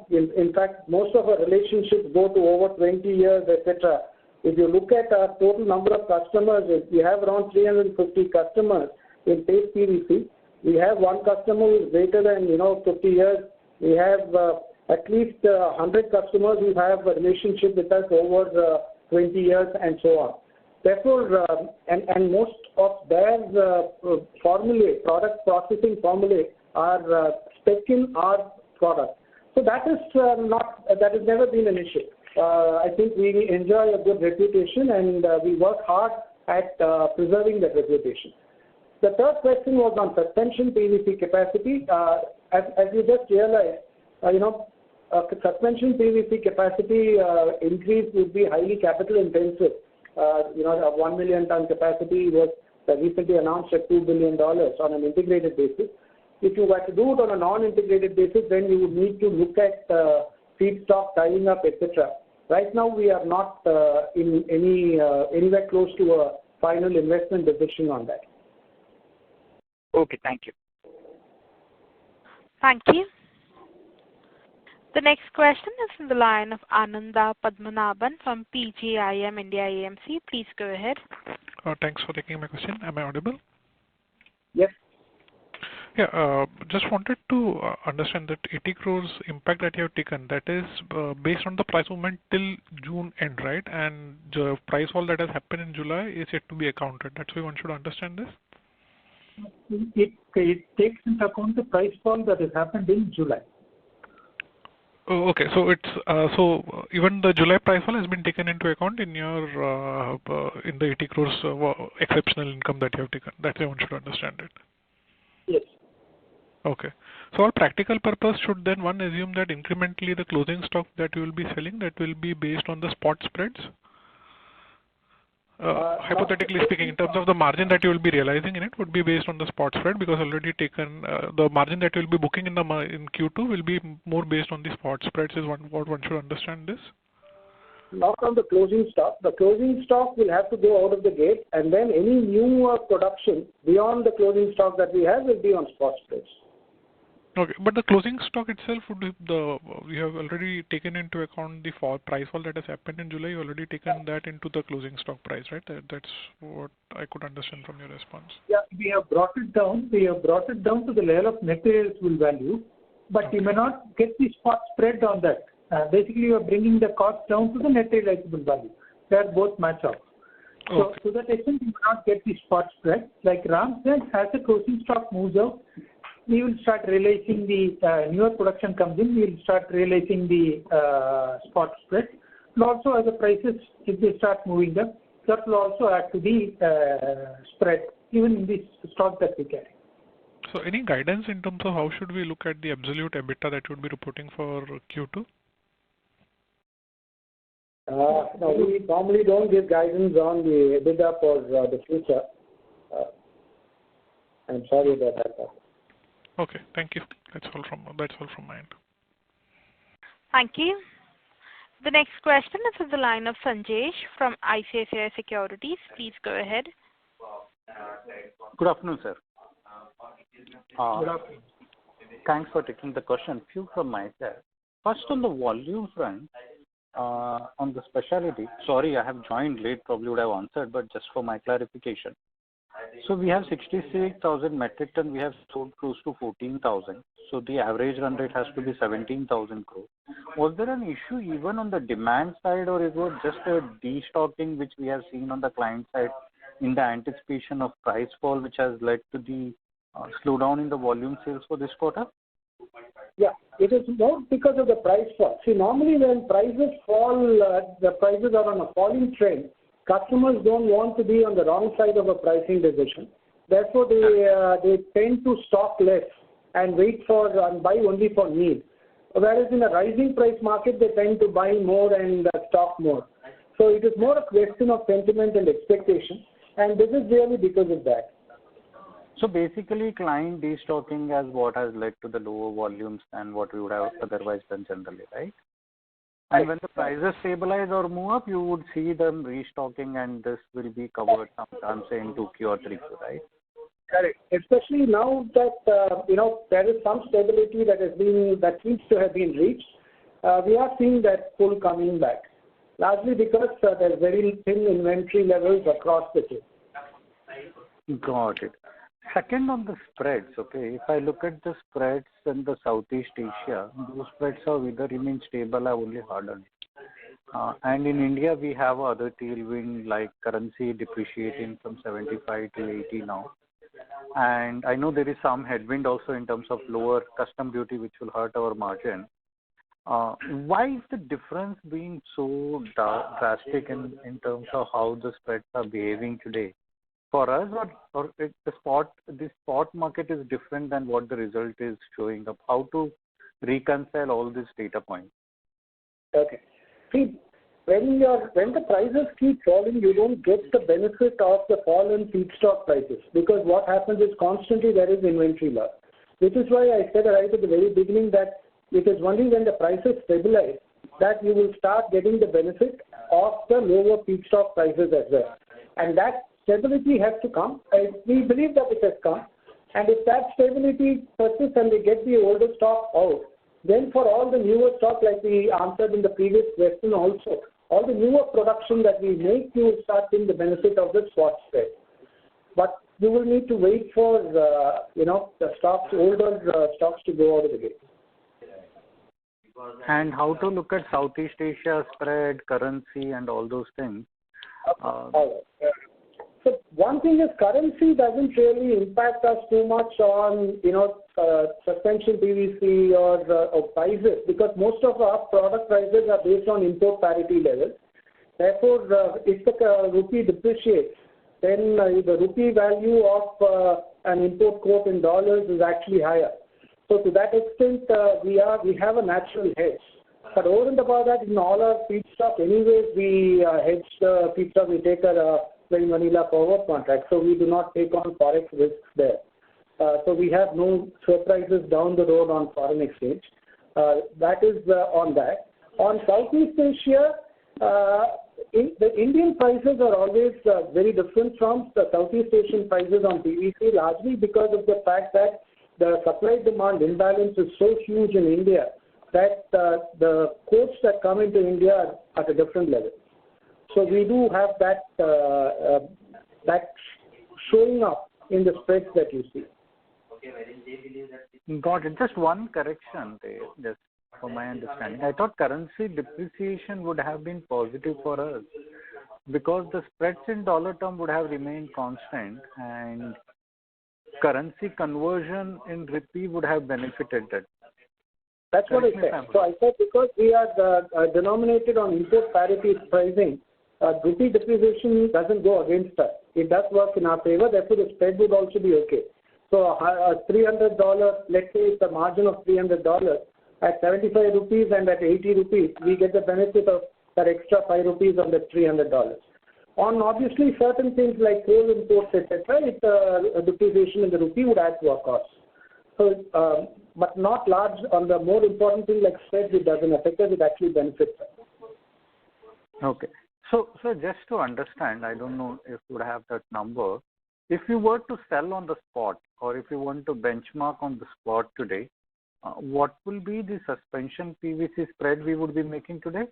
S2: In fact, most of our relationships go to over 20 years, etc. If you look at our total number of customers, we have around 350 customers in paste PVC. We have one customer who is greater than 50 years. We have at least 100 customers who have a relationship with us over 20 years, and so on. Therefore, and most of their formulae, product processing formulae, are spec in our product. So that has never been an issue. I think we enjoy a good reputation, and we work hard at preserving that reputation. The third question was on suspension PVC capacity. As you just realized, suspension PVC capacity increase would be highly capital intensive. A 1 million ton capacity was recently announced at $2 billion on an integrated basis. If you were to do it on a non-integrated basis, then you would need to look at feedstock tying up, etc. Right now, we are not in anywhere close to a final investment decision on that.
S10: Okay, thank you.
S1: Thank you. The next question is from the line of Ananda Padmanabhan from PGIM India AMC. Please go ahead.
S11: Thanks for taking my question. Am I audible?
S2: Yes.
S11: Yeah, just wanted to understand that 80 crores impact that you have taken, that is based on the price movement till June end, right? And the price fall that has happened in July is yet to be accounted. That's why one should understand this?
S3: It takes into account the price fall that has happened in July.
S11: Oh, okay. So it's even the July price fall has been taken into account in your in the 80 crores exceptional income that you have taken. That's how one should understand it.
S2: Yes.
S11: Okay. So all practical purpose, should then one assume that incrementally the closing stock that you will be selling, that will be based on the spot spreads? Hypothetically speaking, in terms of the margin that you will be realizing in it would be based on the spot spread, because already taken the margin that you will be booking in in Q2 will be more based on the spot spreads, is what one should understand this?
S2: Not on the closing stock. The closing stock will have to go out of the gate, and then any new production beyond the closing stock that we have will be on spot spreads.
S11: Okay, but the closing stock itself would be we have already taken into account the price fall that has happened in July. You already taken that into the closing stock price, right? That's what I could understand from your response.
S3: Yeah, we have brought it down. We have brought it down to the level of net realizable value, but you may not get the spot spread on that. Basically, you are bringing the cost down to the net realizable value. They are both match up. So to that extent, you will not get the spot spread. Like Ram said, as the closing stock moves out, we will start realizing the newer production comes in, we will start realizing the spot spread. And also as the prices, if they start moving up, that will also add to the spread, even in this stock that we carry.
S11: So any guidance in terms of how should we look at the absolute EBITDA that you would be reporting for Q2?
S2: No, we normally don't give guidance on the EBITDA for the future. I'm sorry about that.
S11: Okay, thank you. That's all from my end.
S1: Thank you. The next question is from the line of Sanjesh from ICICI Securities. Please go ahead.
S12: Good afternoon, sir.
S3: Good afternoon.
S12: Thanks for taking the question. Few from my side. First, on the volume front, on the specialty, sorry, I have joined late, probably would have answered, but just for my clarification. So we have 66,000 metric ton, we have sold close to 14,000. So the average run rate has to be 17,000 crore. Was there an issue even on the demand side, or is it just a destocking which we have seen on the client side in the anticipation of price fall, which has led to the slowdown in the volume sales for this quarter?
S2: Yeah, it is more because of the price fall. See, normally when prices fall, the prices are on a falling trend. Customers don't want to be on the wrong side of a pricing decision. Therefore, they tend to stock less and wait for and buy only for need. Whereas in a rising price market, they tend to buy more and stock more. So it is more a question of sentiment and expectation, and this is really because of that.
S12: So basically, client destocking as what has led to the lower volumes than what we would have otherwise done generally, right? And when the prices stabilize or move up, you would see them restocking, and this will be covered sometime, say in 2Q or 3Q, right?
S2: Correct. Especially now that there is some stability that seems to have been reached. We are seeing that pull coming back, largely because there's very thin inventory levels across the chain.
S12: Got it. Second, on the spreads, okay, if I look at the spreads in the Southeast Asia, those spreads have either remained stable or only hardened. And in India, we have other tailwind like currency depreciating from 75 to 80 now. And I know there is some headwind also in terms of lower custom duty, which will hurt our margin. Why is the difference being so drastic in terms of how the spreads are behaving today? For us, or the spot market is different than what the result is showing up? How to reconcile all these data points?
S2: Okay. See, when the prices keep falling, you don't get the benefit of the fall in feedstock prices, because what happens is constantly there is inventory loss. Which is why I said right at the very beginning that it is only when the prices stabilize that you will start getting the benefit of the lower feedstock prices as well. And that stability has to come. We believe that it has come. And if that stability persists and we get the older stock out, then for all the newer stock, like we answered in the previous question also, all the newer production that we make, you will start seeing the benefit of the spot spread. But you will need to wait for the older stocks to go out of the gate.
S12: And how to look at Southeast Asia spread, currency, and all those things?
S2: So one thing is currency doesn't really impact us too much on, suspension PVC or prices, because most of our product prices are based on import parity levels. Therefore, if the rupee depreciates, then the rupee value of an import quote in dollars is actually higher. So to that extent, we have a natural hedge. But over and above that, in all our feedstock, anyways, we hedge the feedstock. We take a plain vanilla forward contract, so we do not take on forex risks there. So we have no surprises down the road on foreign exchange. That is on that. On Southeast Asia, the Indian prices are always very different from the Southeast Asian prices on PVC, largely because of the fact that the supply-demand imbalance is so huge in India that the quotes that come into India are at a different level. So we do have that showing up in the spreads that you see.
S12: Got it. Just one correction there, just for my understanding. I thought currency depreciation would have been positive for us because the spreads in dollar term would have remained constant and currency conversion in rupee would have benefited that.
S2: That's what I said. So I said because we are denominated on import parity pricing, rupee depreciation doesn't go against us. It does work in our favor. Therefore, the spread would also be okay. So $300, let's say it's a margin of $300 at 75 rupees and at 80 rupees, we get the benefit of that extra 5 rupees on the $300. On obviously certain things like coal imports, etc., depreciation in the rupee would add to our costs. So, but not large on the more important thing like spreads, it doesn't affect us, it actually benefits us.
S12: Okay. So just to understand, I don't know if you would have that number. If you were to sell on the spot or if you want to benchmark on the spot today, what will be the suspension PVC spread we would be making today?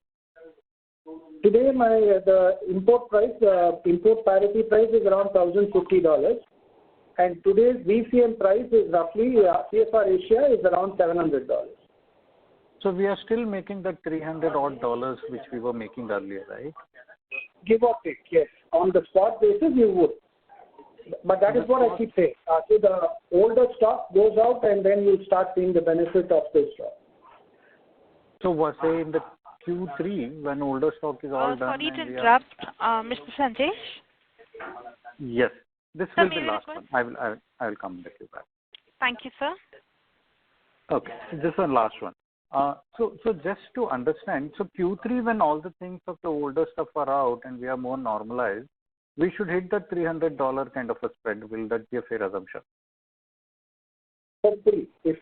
S2: Today, the import price, import parity price is around $1,050. And today's VCM price is roughly, CFR Asia is around $700.
S12: So we are still making that $300 odd which we were making earlier, right?
S2: Give or take, yes. On the spot basis, you would. But that is what I keep saying. So the older stock goes out and then you start seeing the benefit of this stock.
S12: So was say in the Q3 when older stock is all done.
S1: Sorry to interrupt, Mr. Sanjesh.
S12: Yes, this will be the last one. I will come back to that.
S1: Thank you, sir.
S12: Okay, this is the last one. So just to understand, so Q3 when all the things of the older stuff are out and we are more normalized, we should hit the $300 kind of a spread. Will that be a fair assumption?
S2: Hopefully, if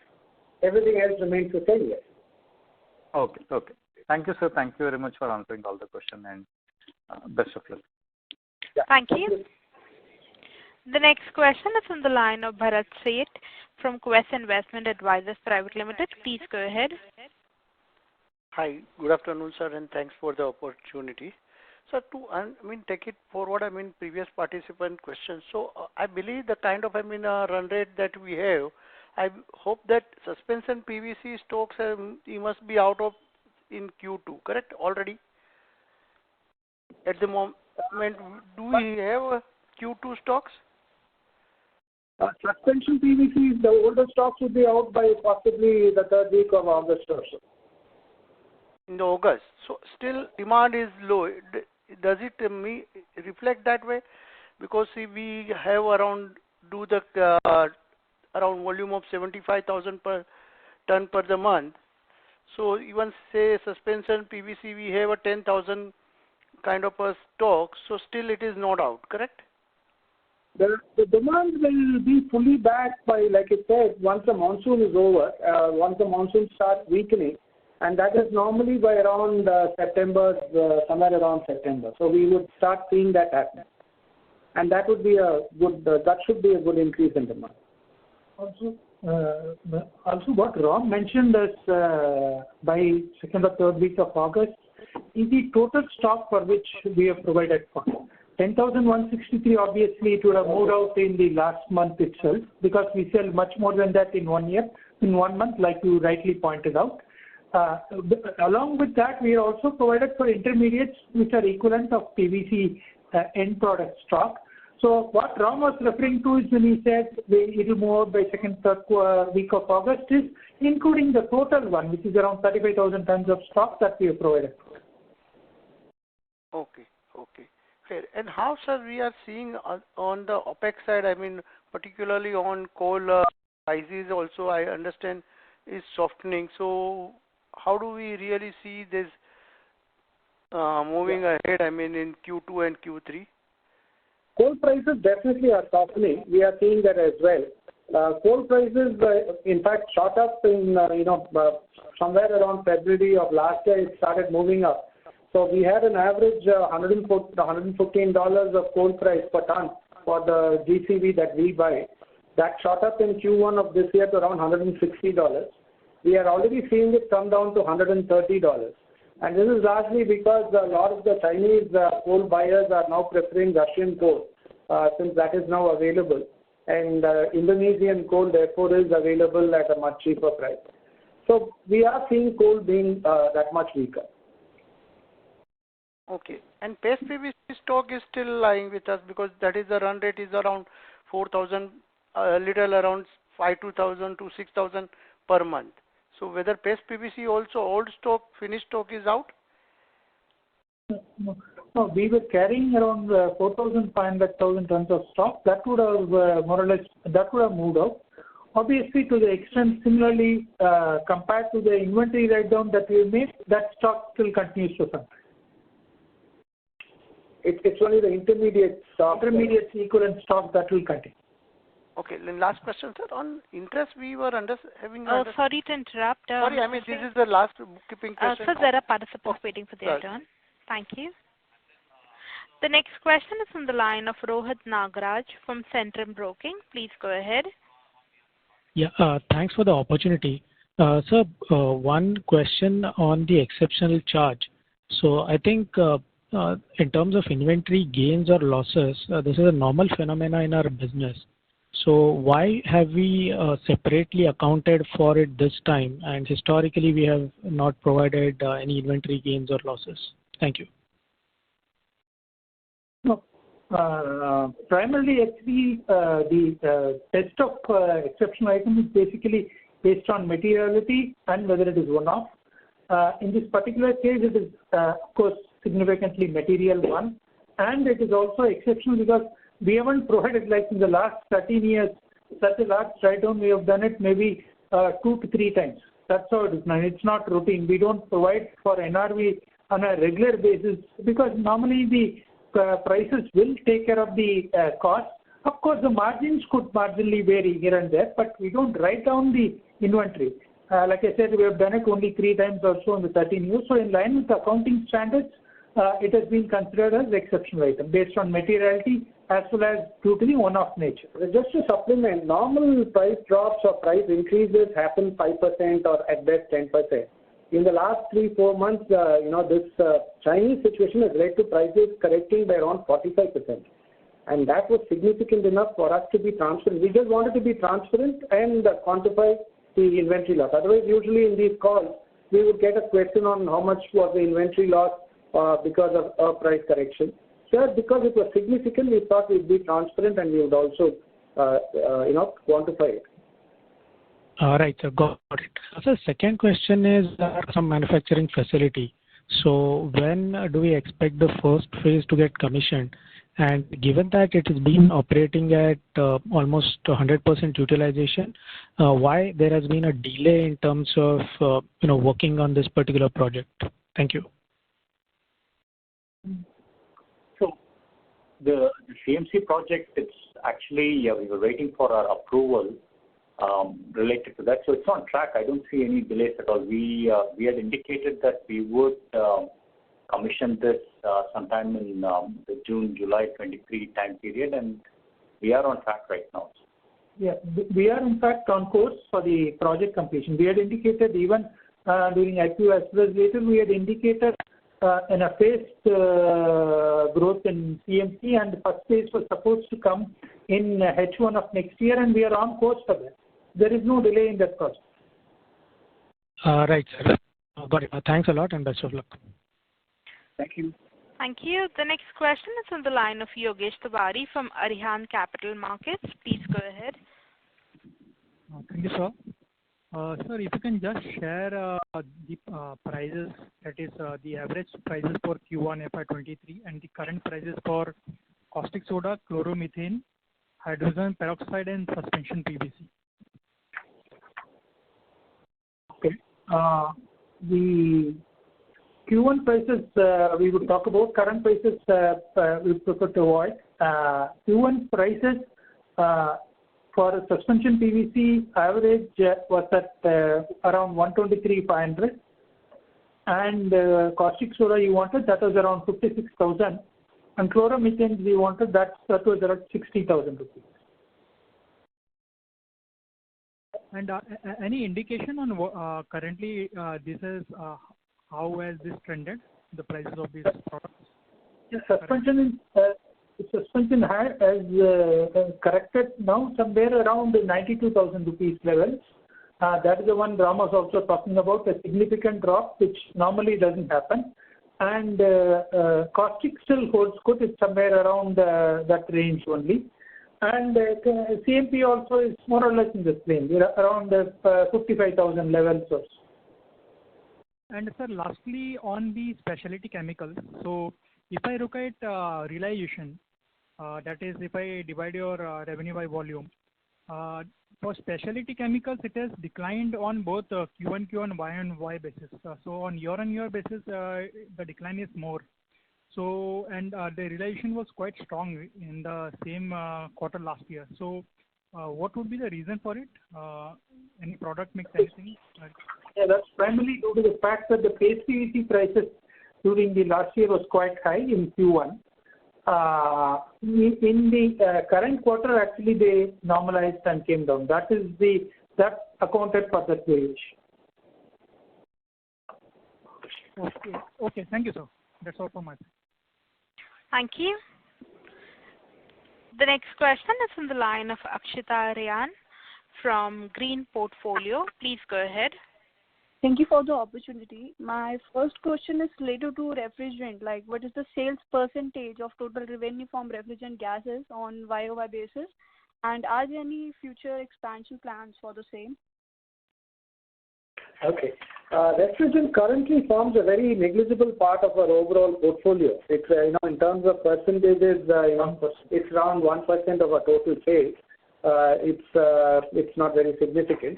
S2: everything else remains the same, yes.
S12: Okay. Thank you, sir. Thank you very much for answering all the questions and best of luck.
S2: Yeah.
S1: Thank you. The next question is on the line of Bharat Seth from Quest Investment Advisors Private Limited. Please go ahead.
S13: Hi, good afternoon, sir, and thanks for the opportunity. So take it forward, previous participant questions. So I believe the kind of, run rate that we have, I hope that suspension PVC stocks you must be out of in Q2, correct? Already? At the moment, do we have Q2 stocks?
S2: Suspension PVC, the older stocks would be out by possibly the third week of August or so.
S13: In August. So still demand is low. Does it reflect that way? Because see, we have around volume of 75,000 per ton per the month. So even say suspension PVC, we have a 10,000 kind of a stock. So still it is not out, correct?
S2: The demand will be fully back by, like I said, once the monsoon is over, once the monsoon starts weakening, and that is normally by around September, somewhere around September. So we would start seeing that happen. And that would be a good, that should be a good increase in demand.
S3: Also what Ram mentioned is by second or third week of August is the total stock for which we have provided for. 10,163 obviously it would have moved out in the last month itself because we sell much more than that in 1 month like you rightly pointed out. Along with that, we are also provided for intermediates which are equivalent of PVC end product stock. So what Ram was referring to is when he said it will move by second, third week of August is including the total one, which is around 35,000 tons of stock that we have provided.
S13: Okay. Okay. Fair. And how, sir, we are seeing on the OPEX side, I mean, particularly on coal prices also, I understand, is softening. So how do we really see this moving ahead, I mean, in Q2 and Q3?
S2: Coal prices definitely are softening. We are seeing that as well. Coal prices, in fact, shot up in, somewhere around February of last year, it started moving up. So we had an average $115 of coal price per ton for the GCV that we buy. That shot up in Q1 of this year to around $160. We are already seeing it come down to $130. And this is largely because a lot of the Chinese coal buyers are now preferring Russian coal since that is now available. And Indonesian coal therefore is available at a much cheaper price. So we are seeing coal being that much weaker.
S13: Okay. And paste PVC stock is still lying with us because that is the run rate is around 4,000, a little around 5,000 to 6,000 per month. So whether paste PVC also old stock, finished stock is out?
S3: No, we were carrying around 4,500 tons of stock. That would have more or less, that would have moved out. Obviously, to the extent similarly compared to the inventory write-down that we made, that stock still continues to suffer.
S2: It's only the intermediate stock.
S3: Intermediate equivalent stock that will continue.
S13: Okay, then last question, sir. On interest, we were having.
S1: Sorry to interrupt.
S13: Sorry, I mean, this is the last bookkeeping question.
S1: Sir, there are participants waiting for their turn. Thank you. The next question is from the line of Rohit Nagaraj from Centrum Broking. Please go ahead.
S14: Yeah, thanks for the opportunity. Sir, one question on the exceptional charge. So I think in terms of inventory gains or losses, this is a normal phenomena in our business. So why have we separately accounted for it this time? And historically, we have not provided any inventory gains or losses. Thank you.
S3: No, primarily, actually, the test of exceptional item is basically based on materiality and whether it is one-off. In this particular case, it is, of course, significantly material one, and it is also exceptional because we haven't provided, like in the last 13 years, such a large write-down. We have done it maybe 2 to 3 times. That's how it is now. It's not routine. We don't provide for NRV on a regular basis because normally the prices will take care of the cost. Of course, the margins could marginally vary here and there, but we don't write down the inventory. Like I said, we have done it only 3 times or so in the 13 years. So in line with the accounting standards, it has been considered as exceptional item based on materiality as well as due to the one-off nature.
S2: Just to supplement, normal price drops or price increases happen 5% or at best 10%. In the last 3-4 months, this Chinese situation has led to prices correcting by around 45%. And that was significant enough for us to be transparent. We just wanted to be transparent and quantify the inventory loss. Otherwise, usually in these calls, we would get a question on how much was the inventory loss because of a price correction. So because it was significant, we thought we'd be transparent and we would also, quantify it.
S14: All right, sir, got it. So second question is some manufacturing facility. So when do we expect the first phase to get commissioned? And given that it has been operating at almost 100% utilization, why there has been a delay in terms of working on this particular project? Thank you.
S12: So the CMC project, it's actually we were waiting for our approval related to that. So it's on track. I don't see any delays at all. We had indicated that we would commission this sometime in the June-July 23 time period, and we are on track right now.
S3: Yeah, we are in fact on course for the project completion. We had indicated even during IPO as well as later, we had indicated in a phased growth in CMC, and the first phase was supposed to come in H1 of next year, and we are on course for that. There is no delay in that process.
S14: Right, sir. Got it. Thanks a lot and best of luck.
S12: Thank you.
S1: Thank you. The next question is on the line of Yogesh Tabari from Arihan Capital Markets. Please go ahead.
S15: Thank you, sir. Sir, if you can just share the prices, that is the average prices for Q1 FY23 and the current prices for caustic soda, chloromethane, hydrogen peroxide, and suspension PVC.
S3: Okay. The Q1 prices we would talk about. Current prices we prefer to avoid. Q1 prices for suspension PVC average was at around 123,500, and caustic soda you wanted, that was around 56,000, and chloromethane we wanted, that was around 60,000 rupees.
S15: And any indication on currently this is how has this trended, the prices of these products?
S3: Yeah, suspension has corrected now somewhere around 92,000 rupees level. That is the one Ram was also talking about, a significant drop which normally doesn't happen. And caustic still holds good, it's somewhere around that range only. And CMP also is more or less in the same, around 55,000 levels or so.
S15: And sir, lastly on the specialty chemicals, so if I look at realization, that is if I divide your revenue by volume, for specialty chemicals it has declined on both Q1 and Y-on-Y basis. So on year-on-year basis the decline is more. So and the realization was quite strong in the same quarter last year. So what would be the reason for it? Any product mix, anything?
S3: Yeah, that's primarily due to the fact that the paste PVC prices during the last year was quite high in Q1. In the current quarter, actually they normalized and came down. That accounted for that variation.
S15: Okay. Thank you, sir. That's all from my side.
S1: Thank you. The next question is from the line of Akshita Rayan from Green Portfolio. Please go ahead.
S16: Thank you for the opportunity. My first question is related to refrigerant. Like, what is the sales percentage of total revenue from refrigerant gases on YOY basis? And are there any future expansion plans for the same?
S2: Okay. Refrigerant currently forms a very negligible part of our overall portfolio. It's in terms of percentages, it's around 1% of our total sales. It's not very significant.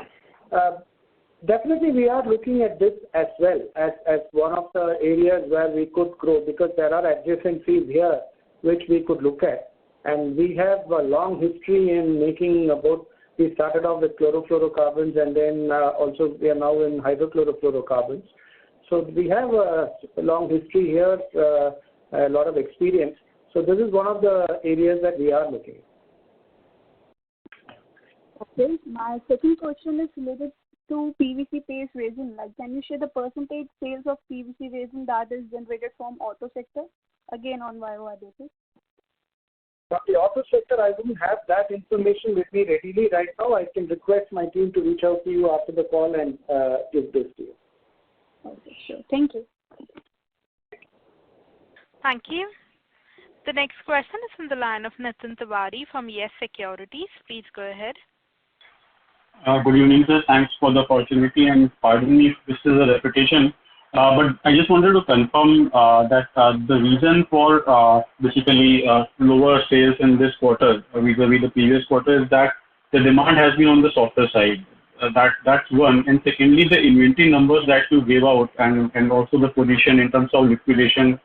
S2: Definitely, we are looking at this as well as one of the areas where we could grow, because there are adjacencies here which we could look at. And we have a long history in making we started off with chlorofluorocarbons, and then also we are now in hydrochlorofluorocarbons. So we have a long history here, a lot of experience. So this is one of the areas that we are looking at.
S16: Okay. My second question is related to PVC paste resin. Like, can you share the percentage sales of PVC resin that is generated from auto sector, again on YOY basis?
S2: From the auto sector, I don't have that information with me readily right now. I can request my team to reach out to you after the call and give this to you.
S16: Okay, sure. Thank you.
S1: Thank you. The next question is from the line of Nitin Tiwari from Yes Securities. Please go ahead.
S17: Good evening, sir. Thanks for the opportunity, and pardon me if this is a repetition, but I just wanted to confirm that the reason for basically lower sales in this quarter vis-a-vis the previous quarter is that the demand has been on the softer side. That's one. And secondly, the inventory numbers that you gave out and also the position in terms of liquidation.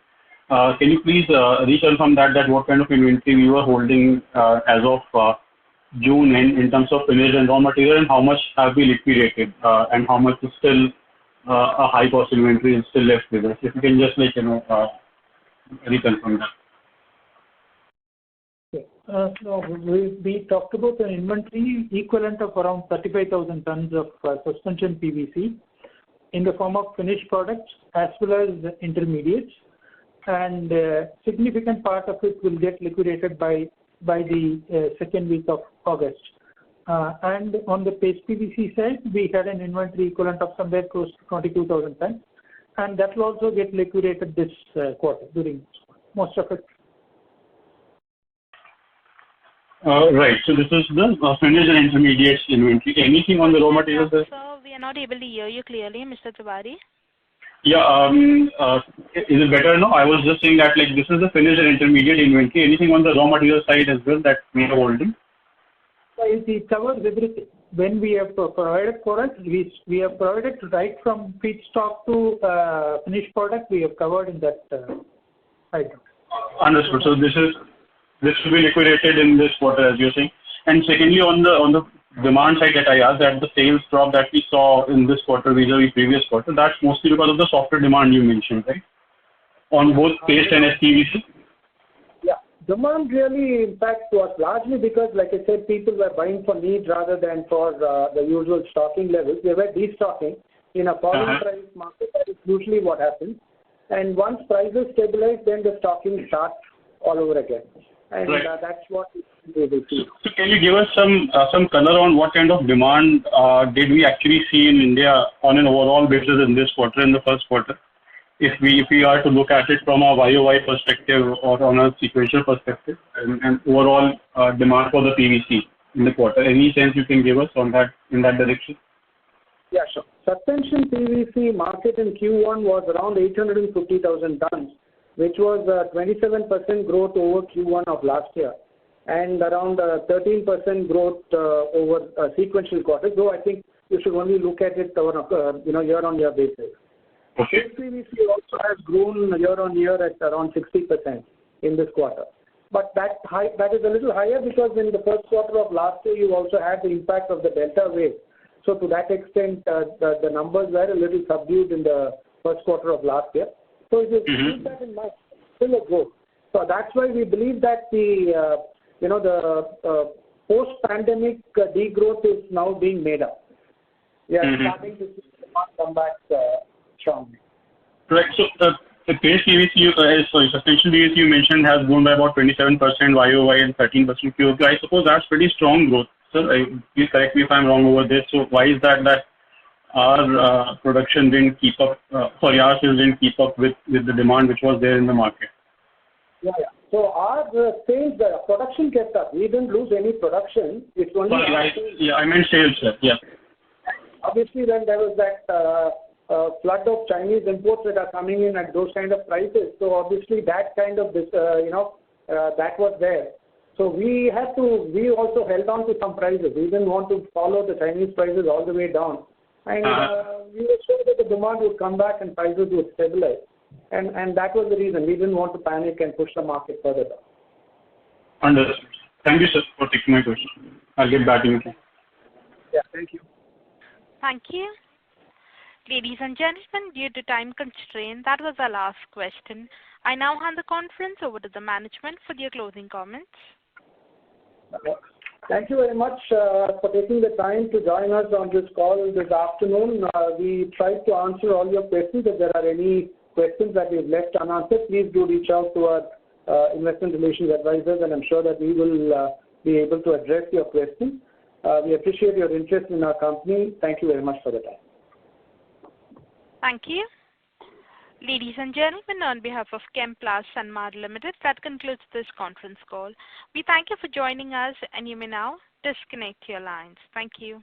S17: Can you please reconfirm that what kind of inventory you were holding as of June in terms of finished and raw material, and how much have we liquidated, and how much is still a high cost inventory is still left with us? If you can just reconfirm that.
S3: So we talked about an inventory equivalent of around 35,000 tons of suspension PVC in the form of finished products as well as intermediates, and significant part of it will get liquidated by the second week of August. And on the paste PVC side, we had an inventory equivalent of somewhere close to 22,000 tons, and that will also get liquidated this quarter, during this quarter. most of it.
S17: Right. So this is the finished and intermediate inventory. Anything on the raw materials?
S1: Sir, we are not able to hear you clearly, Mr. Tiwari.
S17: Yeah. Is it better now? I was just saying that like this is the finished and intermediate inventory. Anything on the raw material side as well that we are holding?
S3: It covers everything. When we have provided product, we have provided right from feedstock to finished product. We have covered in that item.
S17: Understood. So this will be liquidated in this quarter, as you're saying. And secondly, on the demand side that I asked, that the sales drop that we saw in this quarter vis-a-vis previous quarter, that's mostly because of the softer demand you mentioned, right? On both paste and SPVC?
S2: Yeah. Demand really impact was largely because, like I said, people were buying for need rather than for the usual stocking levels. They were destocking. In a falling price market, that is usually what happens. And once prices stabilize, then the stocking starts all over again. And that's what we will see.
S17: So can you give us some color on what kind of demand did we actually see in India on an overall basis in this quarter, in the first quarter? If we are to look at it from a YOY perspective or on a sequential perspective and overall demand for the PVC in the quarter, any sense you can give us on that in that direction?
S2: Yeah, sure. Suspension PVC market in Q1 was around 850,000 tons, which was 27% growth over Q1 of last year, and around 13% growth over sequential quarter. So I think you should only look at it on a year-on-year basis.
S17: Okay.
S2: PVC also has grown year-on-year at around 60% in this quarter. But that is a little higher because in the first quarter of last year, you also had the impact of the Delta wave. So to that extent, the numbers were a little subdued in the first quarter of last year. So if you keep that in mind, still a growth. So that's why we believe that the post-pandemic degrowth is now being made up. We are starting to see demand come back strongly.
S17: Correct. So the paste PVC, suspension PVC you mentioned has grown by about 27% YOY and 13% QOQ. I suppose that's pretty strong growth. Sir, please correct me if I'm wrong over this. So why is that our production didn't keep up, our sales didn't keep up with the demand which was there in the market?
S2: Yeah. So our sales, production kept up. We didn't lose any production. It's only
S17: I meant sales, sir. Yeah.
S2: Obviously, when there was that flood of Chinese imports that are coming in at those kind of prices, so obviously that kind of that was there. So we also held on to some prices. We didn't want to follow the Chinese prices all the way down. And we were sure that the demand would come back and prices would stabilize. And that was the reason. We didn't want to panic and push the market further down.
S17: Understood. Thank you, sir, for taking my question. I'll get back to you.
S2: Yeah, thank you.
S1: Thank you. Ladies and gentlemen, due to time constraint, that was our last question. I now hand the conference over to the management for their closing comments.
S2: Thank you very much for taking the time to join us on this call this afternoon. We tried to answer all your questions. If there are any questions that we've left unanswered, please do reach out to our investment relations advisors, and I'm sure that we will be able to address your questions. We appreciate your interest in our company. Thank you very much for the time.
S1: Thank you. Ladies and gentlemen, on behalf of Chemplast Sanmar Limited, that concludes this conference call. We thank you for joining us, and you may now disconnect your lines. Thank you.